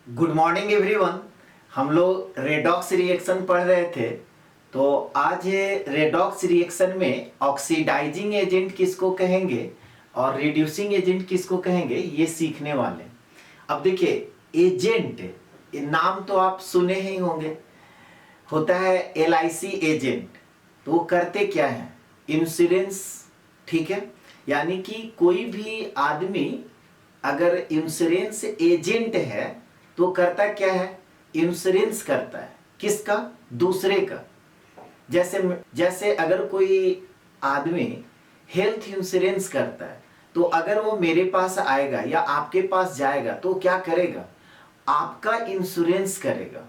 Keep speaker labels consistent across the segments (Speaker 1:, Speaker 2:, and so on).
Speaker 1: Good morning everyone. हम लोग redox reaction पढ़ रहे थे। तो आज रेडॉक्स रिएक्शन में ऑक्सीडाइजिंग एजेंट किसको कहेंगे और रिड्यूसिंग एजेंट किसको कहेंगे ये सीखने वाले हैं। अब देखिए, एजेंट ये नाम तो आप सुने ही होंगे। होता है LIC एजेंट। तो वो करते क्या है? इंश्योरेंस, ठीक है। यानी कि कोई भी आदमी अगर इंश्योरेंस एजेंट है तो करता क्या है? इंश्योरेंस करता है। किसका? दूसरे का। जैसे जैसे अगर कोई आदमी हेल्थ इंश्योरेंस करता है तो अगर वो मेरे पास आएगा या आपके पास जाएगा तो क्या करेगा? आपका इंश्योरेंस करेगा।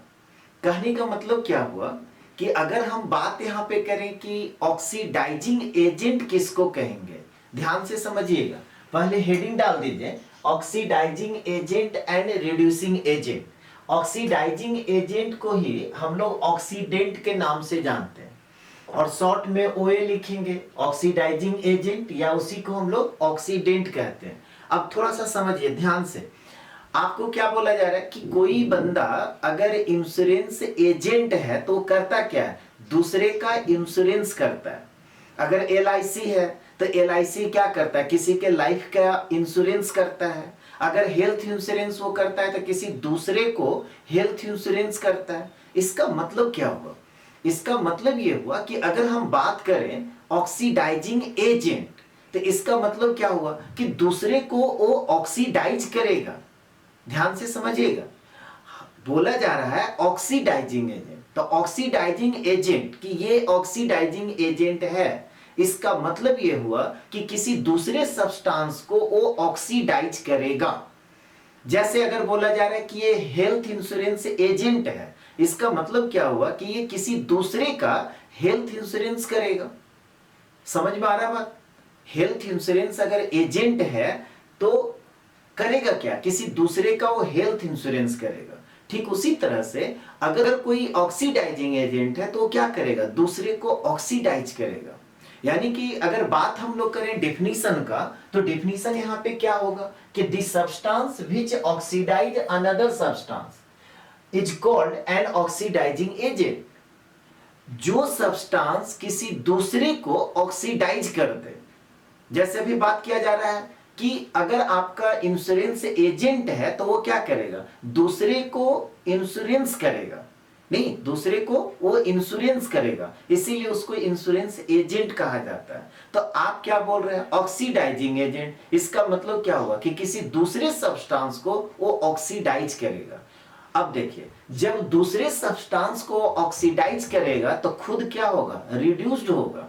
Speaker 1: कहने का मतलब क्या हुआ कि अगर हम बात यहां पे करें कि ऑक्सीडाइजिंग एजेंट किसको कहेंगे, ध्यान से समझिएगा। पहले हेडिंग डाल दीजिए, oxidising agent and reducing agent. Oxidising agent को ही हम लोग ऑक्सीडेंट के नाम से जानते हैं और शॉर्ट में OA लिखेंगे, ऑक्सीडाइजिंग एजेंट, या उसी को हम लोग ऑक्सीडेंट कहते हैं। अब थोड़ा सा समझिए ध्यान से। आपको क्या बोला जा रहा है कि कोई बंदा अगर इंश्योरेंस एजेंट है तो करता क्या है? दूसरे का इंश्योरेंस करता है। अगर LIC है तो LIC क्या करता है? किसी के लाइफ का इंश्योरेंस करता है। अगर हेल्थ इंश्योरेंस वो करता है तो किसी दूसरे को हेल्थ इंश्योरेंस करता है। इसका मतलब क्या हुआ? इसका मतलब ये हुआ कि अगर हम बात करें ऑक्सीडाइजिंग एजेंट तो इसका मतलब क्या हुआ कि दूसरे को वो ऑक्सीडाइज करेगा। ध्यान से समझिएगा, बोला जा रहा है ऑक्सीडाइजिंग एजेंट। तो ऑक्सीडाइजिंग एजेंट कि ये ऑक्सीडाइजिंग एजेंट है, इसका मतलब ये हुआ कि किसी दूसरे सब्सटेंस को वो ऑक्सीडाइज करेगा। जैसे अगर बोला जा रहा है कि ये हेल्थ इंश्योरेंस एजेंट है, इसका मतलब क्या हुआ कि ये किसी दूसरे का हेल्थ इंश्योरेंस करेगा। समझ में आ रहा है बात? हेल्थ इंश्योरेंस अगर एजेंट है तो करेगा क्या? किसी दूसरे का वो हेल्थ इंश्योरेंस करेगा। ठीक उसी तरह से अगर कोई ऑक्सीडाइजिंग एजेंट है तो क्या करेगा? दूसरे को ऑक्सीडाइज करेगा। यानी कि अगर बात हम लोग करें डेफिनेशन का तो डेफिनेशन यहां पे क्या होगा कि the substance which oxidise another substance is called an oxidising agent. जो सब्सटेंस किसी दूसरे को ऑक्सीडाइज कर दे। जैसे अभी बात किया जा रहा है कि अगर आपका इंश्योरेंस एजेंट है तो वो क्या करेगा? दूसरे को इंश्योरेंस करेगा। नहीं, दूसरे को वो इंश्योरेंस करेगा, इसीलिए उसको इंश्योरेंस एजेंट कहा जाता है। तो आप क्या बोल रहे हैं? Oxidising agent. इसका मतलब क्या हुआ कि किसी दूसरे सब्सटेंस को वो ऑक्सीडाइज करेगा। अब देखिए, जब दूसरे सब्सटेंस को ऑक्सीडाइज करेगा तो खुद क्या होगा? रिड्यूस्ड होगा।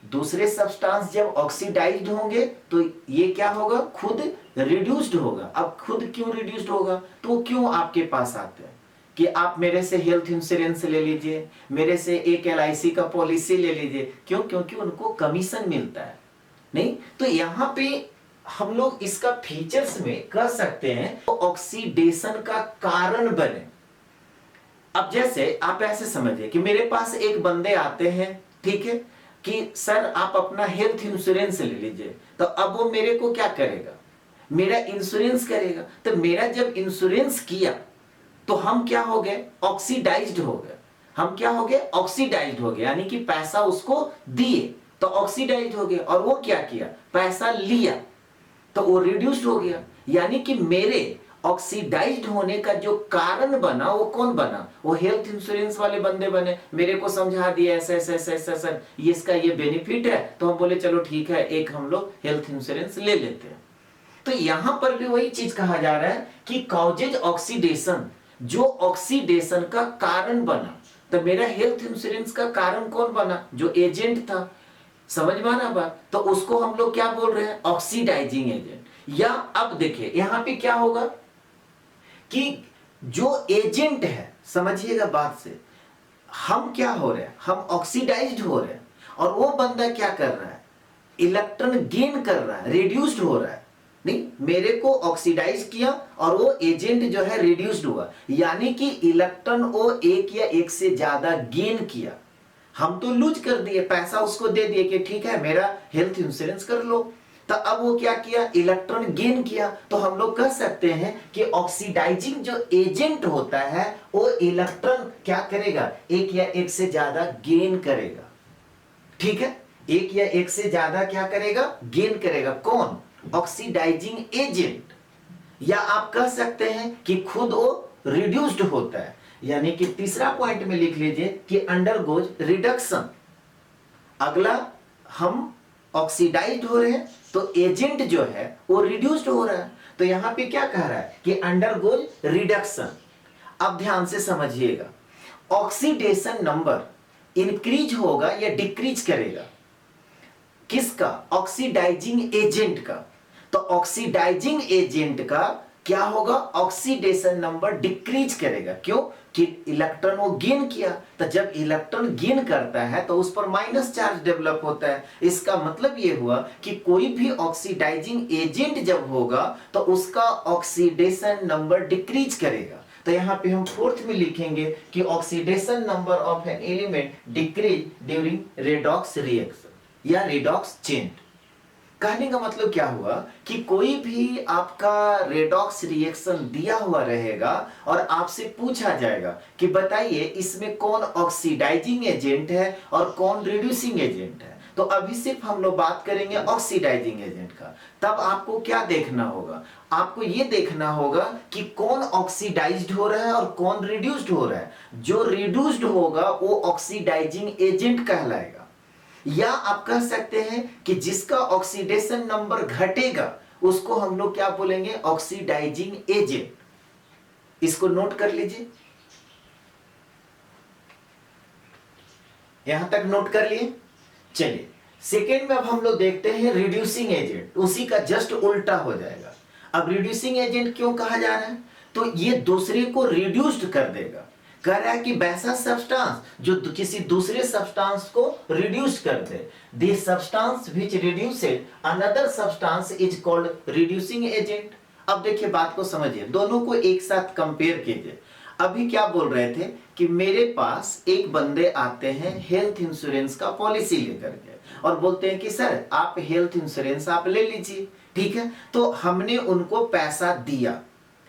Speaker 1: दूसरे सब्सटेंस जब ऑक्सीडाइज्ड होंगे तो ये क्या होगा? खुद रिड्यूस्ड होगा। अब खुद क्यों रिड्यूस्ड होगा? तो क्यों आपके पास आते हैं कि आप मेरे से हेल्थ इंश्योरेंस ले लीजिए, मेरे से एक LIC का पॉलिसी ले लीजिए। क्यों? क्योंकि उनको कमीशन मिलता है। नहीं तो यहां पे हम लोग इसका फीचर्स में कर सकते हैं तो ऑक्सीडेशन का कारण बने। अब जैसे आप ऐसे समझिए कि मेरे पास एक बंदे आते हैं, ठीक है, कि सर आप अपना हेल्थ इंश्योरेंस ले लीजिए। तो अब वो मेरे को क्या करेगा? मेरा इंश्योरेंस करेगा। तो मेरा जब इंश्योरेंस किया तो हम क्या हो गए? ऑक्सीडाइज्ड हो गए। हम क्या हो गए? ऑक्सीडाइज्ड हो गए। यानी कि पैसा उसको दिए तो ऑक्सीडाइज्ड हो गए, और वो क्या किया? पैसा लिया तो वो रिड्यूस्ड हो गया। यानी कि मेरे ऑक्सीडाइज्ड होने का जो कारण बना वो कौन बना? वो हेल्थ इंश्योरेंस वाले बंदे बने। मेरे को समझा दिया ऐसा ऐसा ऐसा ऐसा ऐसा ये इसका ये बेनिफिट है, तो हम बोले चलो ठीक है, एक हम लोग हेल्थ इंश्योरेंस ले लेते हैं। तो यहां पर भी वही चीज कहा जा रहा है कि कॉजेज ऑक्सीडेशन, जो ऑक्सीडेशन का कारण बना। तो मेरा हेल्थ इंश्योरेंस का कारण कौन बना? जो एजेंट था। समझ में आना बात? तो उसको हम लोग क्या बोल रहे हैं? Oxidising agent. या अब देखिए यहां पे क्या होगा कि जो एजेंट है, समझिएगा बात से, हम क्या हो रहे हैं? हम ऑक्सीडाइज्ड हो रहे हैं, और वो बंदा क्या कर रहा है? इलेक्ट्रॉन गेन कर रहा है, रिड्यूस्ड हो रहा है। नहीं, मेरे को ऑक्सीडाइज किया और वो एजेंट जो है रिड्यूस्ड हुआ। यानी कि इलेक्ट्रॉन वो एक या एक से ज्यादा गेन किया। हम तो लूज कर दिए, पैसा उसको दे दिए कि ठीक है मेरा हेल्थ इंश्योरेंस कर लो। तो अब वो क्या किया, इलेक्ट्रॉन गेन किया। तो हम लोग कह सकते हैं कि ऑक्सीडाइजिंग जो एजेंट होता है वो इलेक्ट्रॉन क्या करेगा, एक या एक से ज्यादा गेन करेगा। ठीक है, एक या एक से ज्यादा क्या करेगा, गेन करेगा। कौन, ऑक्सीडाइजिंग एजेंट। या आप कह सकते हैं कि खुद वो रिड्यूस्ड होता है। यानी कि तीसरा पॉइंट में लिख लीजिए कि अंडरगोज रिडक्शन। अगला, हम ऑक्सीडाइज्ड हो रहे हैं तो एजेंट जो है वो रिड्यूस्ड हो रहा है। तो यहां पे क्या कह रहा है कि अंडरगोज रिडक्शन। अब ध्यान से समझिएगा, ऑक्सीडेशन नंबर इंक्रीज होगा या डिक्रीज करेगा, किसका, ऑक्सीडाइजिंग एजेंट का। तो ऑक्सीडाइजिंग एजेंट का क्या होगा, ऑक्सीडेशन नंबर डिक्रीज करेगा। क्यों, कि इलेक्ट्रॉन वो गेन किया। तो जब इलेक्ट्रॉन गेन करता है तो उस पर माइनस चार्ज डेवलप होता है। इसका मतलब ये हुआ कि कोई भी ऑक्सीडाइजिंग एजेंट जब होगा तो उसका ऑक्सीडेशन नंबर डिक्रीज करेगा। तो यहां पे हम फोर्थ में लिखेंगे कि oxidation number of an element decrease during redox reaction या रेडॉक्स चेन। कहने का मतलब क्या हुआ कि कोई भी आपका रेडॉक्स रिएक्शन दिया हुआ रहेगा और आपसे पूछा जाएगा कि बताइए इसमें कौन ऑक्सीडाइजिंग एजेंट है और कौन रिड्यूसिंग एजेंट है। तो अभी सिर्फ हम लोग बात करेंगे ऑक्सीडाइजिंग एजेंट का। तब आपको क्या देखना होगा, आपको यह देखना होगा कि कौन ऑक्सीडाइज्ड हो रहा है और कौन रिड्यूस्ड हो रहा है। जो रिड्यूस्ड होगा वो ऑक्सीडाइजिंग एजेंट कहलाएगा। या आप कह सकते हैं कि जिसका ऑक्सीडेशन नंबर घटेगा उसको हम लोग क्या बोलेंगे, ऑक्सीडाइजिंग एजेंट। इसको नोट कर लीजिए, यहां तक नोट कर लिए। चलिए सेकेंड में अब हम लोग देखते हैं रिड्यूसिंग एजेंट। उसी का जस्ट उल्टा हो जाएगा। अब रिड्यूसिंग एजेंट क्यों कहा जा रहा है, तो ये दूसरे को रिड्यूस्ड कर देगा। कह रहा है कि वैसा सब्सटेंस जो किसी दूसरे सब्सटेंस को रिड्यूस कर दे। The substance which reduced another substance is called reducing agent. अब देखिए बात को समझिए, दोनों को एक साथ कंपेयर कीजिए। अभी क्या बोल रहे थे कि मेरे पास एक बंदे आते हैं हेल्थ इंश्योरेंस का पॉलिसी लेकर के और बोलते हैं कि सर आप हेल्थ इंश्योरेंस आप ले लीजिए। ठीक है, तो हमने उनको पैसा दिया,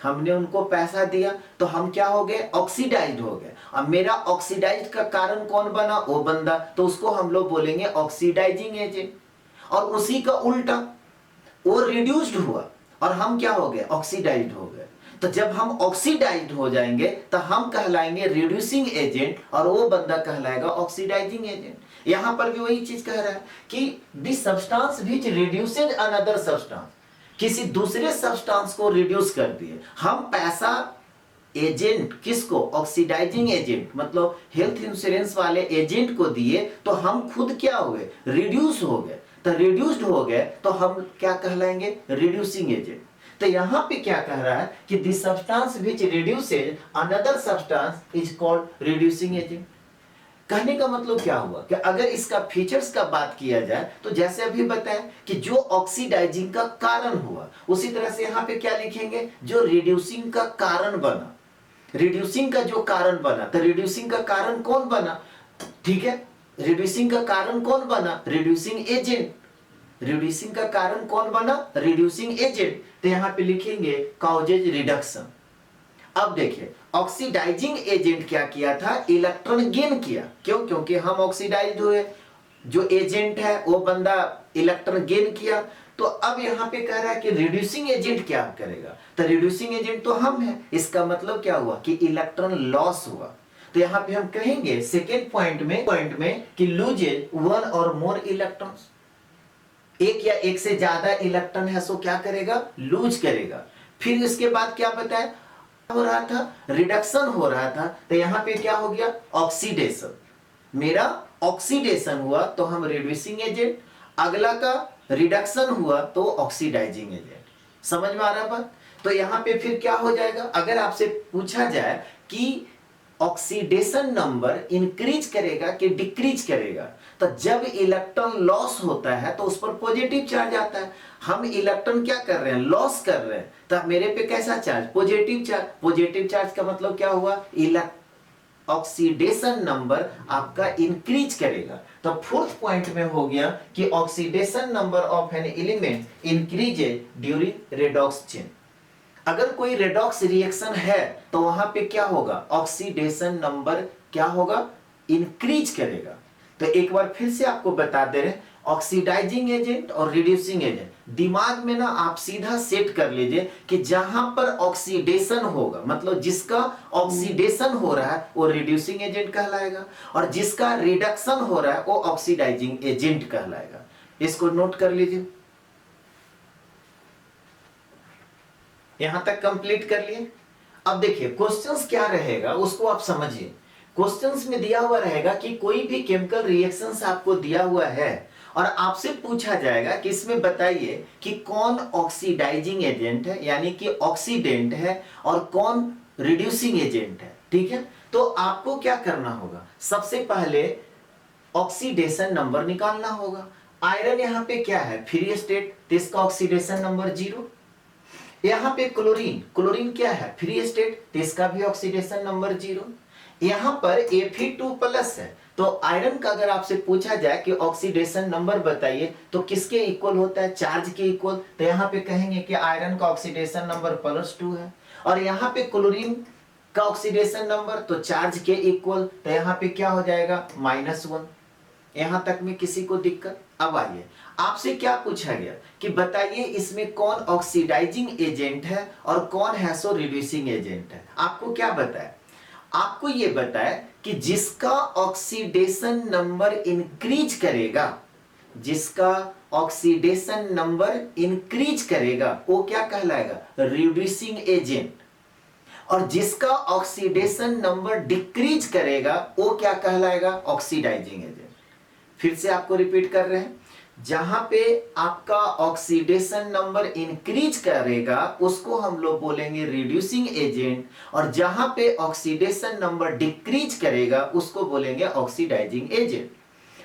Speaker 1: हमने उनको पैसा दिया तो हम क्या हो गए, ऑक्सीडाइज्ड हो गए। अब मेरा ऑक्सीडाइज्ड का कारण कौन बना, वो बंदा, तो उसको हम लोग बोलेंगे ऑक्सीडाइजिंग एजेंट। और उसी का उल्टा, वो रिड्यूस्ड हुआ और हम क्या हो गए, ऑक्सीडाइज्ड हो गए। तो जब हम ऑक्सीडाइज्ड हो जाएंगे तो हम कहलाएंगे रिड्यूसिंग एजेंट और वो बंदा कहलाएगा ऑक्सीडाइजिंग एजेंट। यहां पर भी वही चीज कह रहा है कि the substance which reduced another substance, किसी दूसरे सब्सटेंस को रिड्यूस कर दिए। हम पैसा एजेंट किसको, ऑक्सीडाइजिंग एजेंट मतलब हेल्थ इंश्योरेंस वाले एजेंट को दिए तो हम खुद क्या हो गए, रिड्यूस हो गए। तो रिड्यूस्ड हो गए तो हम क्या कहलाएंगे, रिड्यूसिंग एजेंट। तो यहां पे क्या कह रहा है कि the substance which reduced another substance is called reducing agent. कहने का मतलब क्या हुआ कि अगर इसका फीचर्स का बात किया जाए तो जैसे अभी बताएं कि जो ऑक्सीडाइजिंग का कारण हुआ, उसी तरह से यहां पे क्या लिखेंगे, जो रिड्यूसिंग का कारण बना। रिड्यूसिंग का जो कारण बना, तो रिड्यूसिंग का कारण कौन बना, ठीक है, रिड्यूसिंग का कारण कौन बना, रिड्यूसिंग एजेंट। रिड्यूसिंग का कारण कौन बना, रिड्यूसिंग एजेंट। तो यहां पे लिखेंगे कॉजेज रिडक्शन। अब देखिए ऑक्सीडाइजिंग एजेंट क्या किया था, इलेक्ट्रॉन गेन किया। क्यों, क्योंकि हम ऑक्सीडाइज्ड हुए, जो एजेंट है वो बंदा इलेक्ट्रॉन गेन किया। तो अब यहां पे कह रहा है कि रिड्यूसिंग एजेंट क्या करेगा, तो रिड्यूसिंग एजेंट तो हम है। इसका मतलब क्या हुआ कि इलेक्ट्रॉन लॉस हुआ। तो यहां पे हम कहेंगे सेकेंड पॉइंट में कि लूजेज वन और मोर इलेक्ट्रॉन्स, एक या एक से ज्यादा इलेक्ट्रॉन है सो क्या करेगा, लूज करेगा। फिर इसके बाद क्या बताया, हो रहा था, रिडक्शन हो रहा था। तो यहां पे क्या हो गया, ऑक्सीडेशन। मेरा ऑक्सीडेशन हुआ तो हम रिड्यूसिंग एजेंट, अगला का रिडक्शन हुआ तो ऑक्सीडाइजिंग एजेंट। समझ में आ रहा है बात। तो यहां पे फिर क्या हो जाएगा, अगर आपसे पूछा जाए कि ऑक्सीडेशन नंबर इंक्रीज करेगा कि डिक्रीज करेगा, तो जब इलेक्ट्रॉन लॉस होता है तो उस पर पॉजिटिव चार्ज आता है। हम इलेक्ट्रॉन क्या कर रहे हैं, लॉस कर रहे हैं, तो मेरे पे कैसा charge, positive charge. Positive charge का मतलब क्या हुआ, ऑक्सीडेशन नंबर आपका इंक्रीज करेगा। तो फोर्थ पॉइंट में हो गया कि oxidation number of an element increases during redox chain. अगर कोई रेडॉक्स रिएक्शन है तो वहां पे क्या होगा, ऑक्सीडेशन नंबर क्या होगा, इंक्रीज करेगा। तो एक बार फिर से आपको बता दे रहे हैं, ऑक्सीडाइजिंग एजेंट और रिड्यूसिंग एजेंट दिमाग में ना आप सीधा सेट कर लीजिए कि जहां पर ऑक्सीडेशन होगा, मतलब जिसका ऑक्सीडेशन हो रहा है वो रिड्यूसिंग एजेंट कहलाएगा, और जिसका रिडक्शन हो रहा है वो ऑक्सीडाइजिंग एजेंट कहलाएगा। इसको नोट कर लीजिए। यहां तक कंप्लीट कर लिए। अब देखिए क्वेश्चंस क्या रहेगा उसको आप समझिए। क्वेश्चंस में दिया हुआ रहेगा कि कोई भी केमिकल रिएक्शंस आपको दिया हुआ है और आपसे पूछा जाएगा कि इसमें बताइए कि कौन ऑक्सीडाइजिंग एजेंट है यानी कि ऑक्सीडेंट है और कौन रिड्यूसिंग एजेंट है। ठीक है, तो आपको क्या करना होगा, सबसे पहले ऑक्सीडेशन नंबर निकालना होगा। आयरन यहां पे क्या है, फ्री स्टेट, तो इसका ऑक्सीडेशन नंबर 0। यहां पे क्लोरीन, क्लोरीन क्या है, फ्री स्टेट, तो इसका भी ऑक्सीडेशन नंबर 0। यहां पर Fe2+ है, तो आयरन का अगर आपसे पूछा जाए कि ऑक्सीडेशन नंबर बताइए तो किसके इक्वल होता है, चार्ज के इक्वल, तो यहां पे कहेंगे कि आयरन का ऑक्सीडेशन नंबर +2 है। और यहां पे क्लोरीन का ऑक्सीडेशन नंबर तो चार्ज के इक्वल, तो यहां पे क्या हो जाएगा, -1। यहां तक में किसी को दिक्कत। अब आइए, आपसे क्या पूछा गया कि बताइए इसमें कौन ऑक्सीडाइजिंग एजेंट है और कौन है सो रिड्यूसिंग एजेंट है। आपको क्या बताया, आपको ये बताया कि जिसका ऑक्सीडेशन नंबर इंक्रीज करेगा, जिसका ऑक्सीडेशन नंबर इंक्रीज करेगा वो क्या कहलाएगा, रिड्यूसिंग एजेंट, और जिसका ऑक्सीडेशन नंबर डिक्रीज करेगा वो क्या कहलाएगा, ऑक्सीडाइजिंग एजेंट। फिर से आपको रिपीट कर रहे हैं, जहां पे आपका ऑक्सीडेशन नंबर इंक्रीज करेगा उसको हम लोग बोलेंगे रिड्यूसिंग एजेंट, और जहां पे ऑक्सीडेशन नंबर डिक्रीज करेगा उसको बोलेंगे ऑक्सीडाइजिंग एजेंट।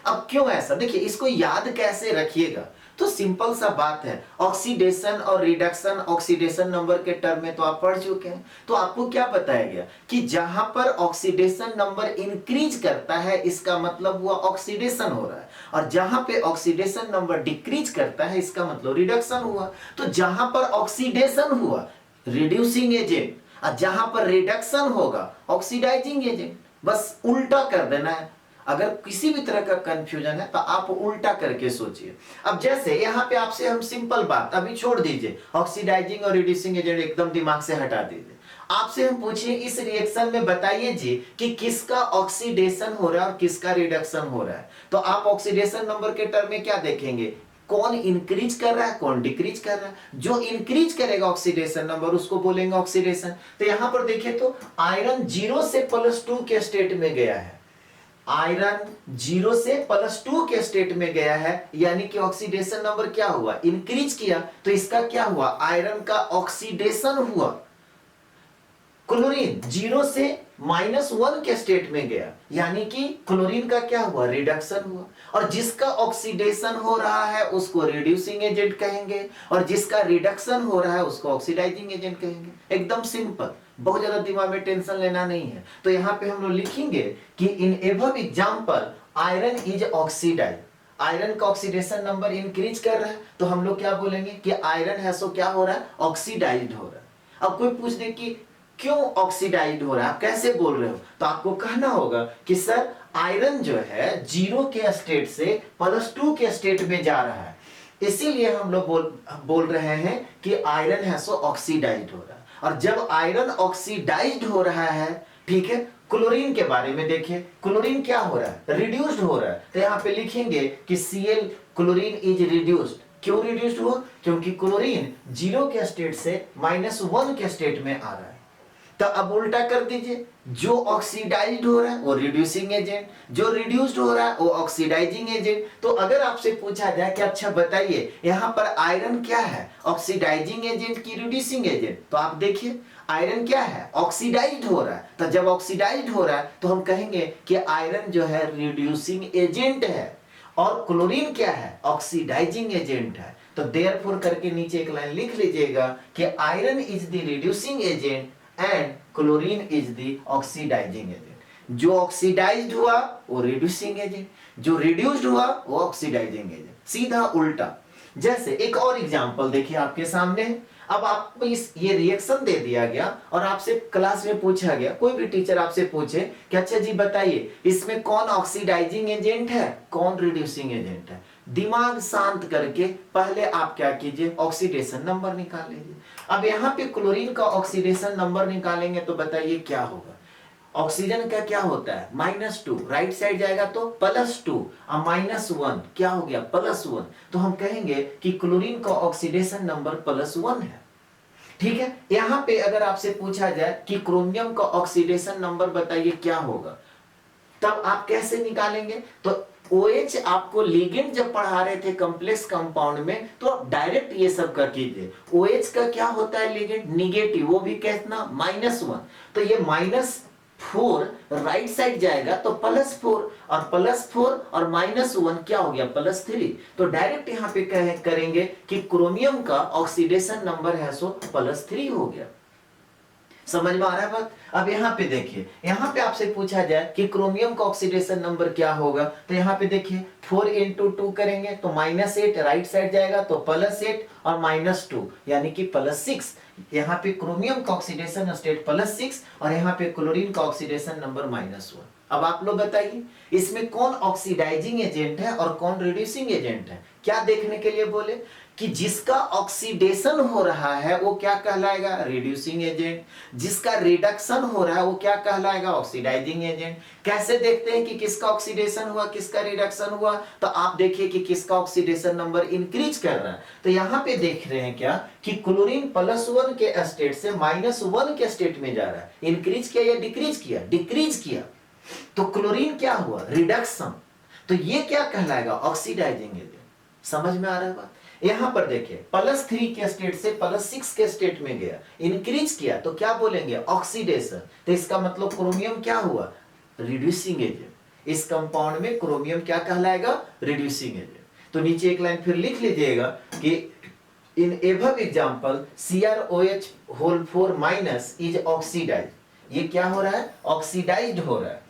Speaker 1: अब क्यों ऐसा, देखिए इसको याद कैसे रखिएगा, तो सिंपल सा बात है, ऑक्सीडेशन और रिडक्शन ऑक्सीडेशन नंबर के टर्म में तो आप पढ़ चुके हैं। तो आपको क्या बताया गया कि जहां पर ऑक्सीडेशन नंबर इंक्रीज करता है इसका मतलब हुआ ऑक्सीडेशन हो रहा है, और जहां पे ऑक्सीडेशन नंबर डिक्रीज करता है इसका मतलब रिडक्शन हुआ। तो जहां पर ऑक्सीडेशन हुआ रिड्यूसिंग एजेंट, और जहां पर रिडक्शन होगा ऑक्सीडाइजिंग एजेंट। बस उल्टा कर देना है। अगर किसी भी तरह का कंफ्यूजन है तो आप उल्टा करके सोचिए। अब जैसे यहां पे आपसे हम सिंपल बात अभी छोड़ दीजिए, ऑक्सीडाइजिंग और रिड्यूसिंग एजेंट एकदम दिमाग से हटा दीजिए। आपसे हम पूछिए इस रिएक्शन में बताइए जी कि किसका ऑक्सीडेशन हो रहा है और किसका रिडक्शन हो रहा है। तो आप ऑक्सीडेशन नंबर के टर्म में क्या देखेंगे, कौन इंक्रीज कर रहा है कौन डिक्रीज कर रहा है। जो इंक्रीज करेगा ऑक्सीडेशन नंबर उसको बोलेंगे ऑक्सीडेशन। तो यहां पर देखिए तो आयरन 0 से +2 के स्टेट में गया है, आयरन 0 से +2 के स्टेट में गया है, यानी कि ऑक्सीडेशन नंबर क्या हुआ, इंक्रीज किया। तो इसका क्या हुआ, आयरन का ऑक्सीडेशन हुआ। क्लोरीन 0 से -1 के स्टेट में गया, यानी कि क्लोरीन का क्या हुआ, रिडक्शन हुआ। और जिसका ऑक्सीडेशन हो रहा है उसको रिड्यूसिंग एजेंट कहेंगे, और जिसका रिडक्शन हो रहा है उसको ऑक्सीडाइजिंग एजेंट कहेंगे। एकदम सिंपल, बहुत ज्यादा दिमाग में टेंशन लेना नहीं है। तो यहां पे हम लोग लिखेंगे कि in above example iron is oxidize, iron का ऑक्सीडेशन नंबर इंक्रीज कर रहा है, तो हम लोग क्या बोलेंगे कि आयरन है सो क्या हो रहा है, ऑक्सीडाइज्ड हो रहा है। अब कोई पूछ दे कि क्यों ऑक्सीडाइज्ड हो रहा है, आप कैसे बोल रहे हो, तो आपको कहना होगा कि सर आयरन जो है 0 के स्टेट से +2 के स्टेट में जा रहा है, इसीलिए हम लोग बोल रहे हैं कि आयरन है सो ऑक्सीडाइज्ड हो रहा है। और जब आयरन ऑक्सीडाइज्ड हो रहा है, ठीक है, क्लोरीन के बारे में देखिए, क्लोरीन क्या हो रहा है, रिड्यूस्ड हो रहा है। तो यहां पे लिखेंगे कि Cl क्लोरीन इज रिड्यूस्ड। क्यों रिड्यूस्ड हुआ, क्योंकि क्लोरीन 0 के स्टेट से -1 के स्टेट में आ रहा है। तो अब उल्टा कर दीजिए, जो ऑक्सीडाइज्ड हो रहा है वो रिड्यूसिंग एजेंट, जो रिड्यूस्ड हो रहा है वो ऑक्सीडाइजिंग एजेंट। तो अगर आपसे पूछा जाए कि अच्छा बताइए यहां पर आयरन क्या है, ऑक्सीडाइजिंग एजेंट की रिड्यूसिंग एजेंट, तो आप देखिए आयरन क्या है, ऑक्सीडाइज्ड हो रहा है। तो जब ऑक्सीडाइज्ड हो रहा है तो हम कहेंगे कि आयरन जो है रिड्यूसिंग एजेंट है, और क्लोरीन क्या है, ऑक्सीडाइजिंग एजेंट है। तो देयरफॉर करके नीचे एक लाइन लिख लीजिएगा कि iron is the reducing agent and chlorine is the oxidising agent. जो ऑक्सीडाइज्ड हुआ वो रिड्यूसिंग एजेंट, जो रिड्यूस्ड हुआ वो ऑक्सीडाइजिंग एजेंट, सीधा उल्टा। जैसे एक और एग्जांपल देखिए आपके सामने। अब आपको इस ये रिएक्शन दे दिया गया और आपसे क्लास में पूछा गया, कोई भी टीचर आपसे पूछे कि अच्छा जी बताइए इसमें कौन ऑक्सीडाइजिंग एजेंट है, कौन रिड्यूसिंग एजेंट है, दिमाग शांत करके पहले आप क्या कीजिए, ऑक्सीडेशन नंबर निकाल लीजिए। अब यहाँ पे क्लोरीन का ऑक्सीडेशन नंबर निकालेंगे तो बताइए क्या होगा। ऑक्सीजन का क्या होता है -2, राइट साइड जाएगा तो +2 और -1 क्या हो गया +1, तो हम कहेंगे कि क्लोरीन का ऑक्सीडेशन नंबर +1 है। ठीक है, यहां पे अगर आपसे पूछा जाए कि क्रोमियम का ऑक्सीडेशन नंबर बताइए क्या होगा, तब आप कैसे निकालेंगे। तो OH आपको लिगेंड जब पढ़ा रहे थे कॉम्प्लेक्स कंपाउंड में तो आप डायरेक्ट ये सब कर कीजिए। OH का क्या होता है लिगेंड, निगेटिव, वो भी कितना -1, तो ये -4 राइट साइड जाएगा तो +4 और +4 और -1 क्या हो गया +3। तो डायरेक्ट यहां पे करेंगे कि क्रोमियम का ऑक्सीडेशन नंबर है सो +3 हो गया। समझ में आ रहा है बात। अब यहाँ पे देखिए, यहाँ पे आपसे पूछा जाए कि क्रोमियम का ऑक्सीडेशन नंबर क्या होगा, तो यहाँ पे देखिए 4 × 2 करेंगे तो -8 राइट साइड जाएगा तो +8 और -2 यानी कि +6। यहाँ पे क्रोमियम का ऑक्सीडेशन स्टेट +6 और यहाँ पे क्लोरीन का ऑक्सीडेशन नंबर -1। अब आप लोग बताइए इसमें कौन ऑक्सीडाइजिंग एजेंट है और कौन रिड्यूसिंग एजेंट है। क्या देखने के लिए बोले कि जिसका ऑक्सीडेशन हो रहा है वो क्या कहलाएगा, रिड्यूसिंग एजेंट, जिसका रिडक्शन हो रहा है वो क्या कहलाएगा, ऑक्सीडाइजिंग एजेंट। कैसे देखते हैं कि किसका ऑक्सीडेशन हुआ किसका रिडक्शन हुआ, तो आप देखिए कि किसका ऑक्सीडेशन नंबर इंक्रीज कर रहा है। तो यहाँ पे देख रहे हैं क्या कि क्लोरीन +1 के स्टेट से -1 के स्टेट में जा रहा है, इंक्रीज किया या डिक्रीज किया, डिक्रीज किया। तो क्लोरीन क्या हुआ, रिडक्शन, तो ये क्या कहलाएगा, ऑक्सीडाइजिंग एजेंट। समझ में आ रहा है बात। यहां पर देखिए +3 के स्टेट से +6 के स्टेट में गया, इंक्रीज किया, तो क्या बोलेंगे, ऑक्सीडेशन। तो इसका मतलब क्रोमियम क्या हुआ, रिड्यूसिंग एजेंट। इस कंपाउंड में क्रोमियम क्या कहलाएगा, रिड्यूसिंग एजेंट। तो नीचे एक लाइन फिर लिख लीजिएगा कि in above example CrOH4- is oxidized. ये क्या हो रहा है, ऑक्सीडाइज्ड हो रहा है।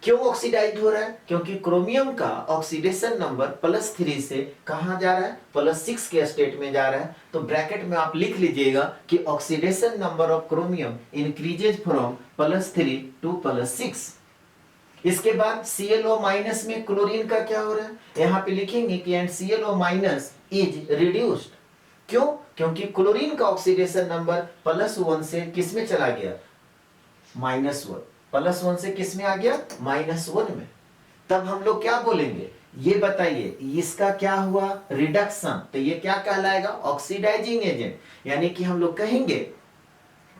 Speaker 1: क्यों ऑक्सीडाइज्ड हो रहा है, क्योंकि क्रोमियम का ऑक्सीडेशन नंबर +3 से कहां जा रहा है, +6 के स्टेट में जा रहा है। तो ब्रैकेट में आप लिख लीजिएगा कि oxidation number of chromium increases from +3 to +6। इसके बाद ClO- में क्लोरीन का क्या हो रहा है, यहां पे लिखेंगे कि एंड ClO- इज रिड्यूस्ड। क्यों, क्योंकि क्लोरीन का ऑक्सीडेशन नंबर +1 से किस में चला गया, -1, +1 से किस में आ गया, -1 में। तब हम लोग क्या बोलेंगे, ये बताइए इसका क्या हुआ, रिडक्शन, तो ये क्या कहलाएगा, ऑक्सीडाइजिंग एजेंट। यानी कि हम लोग कहेंगे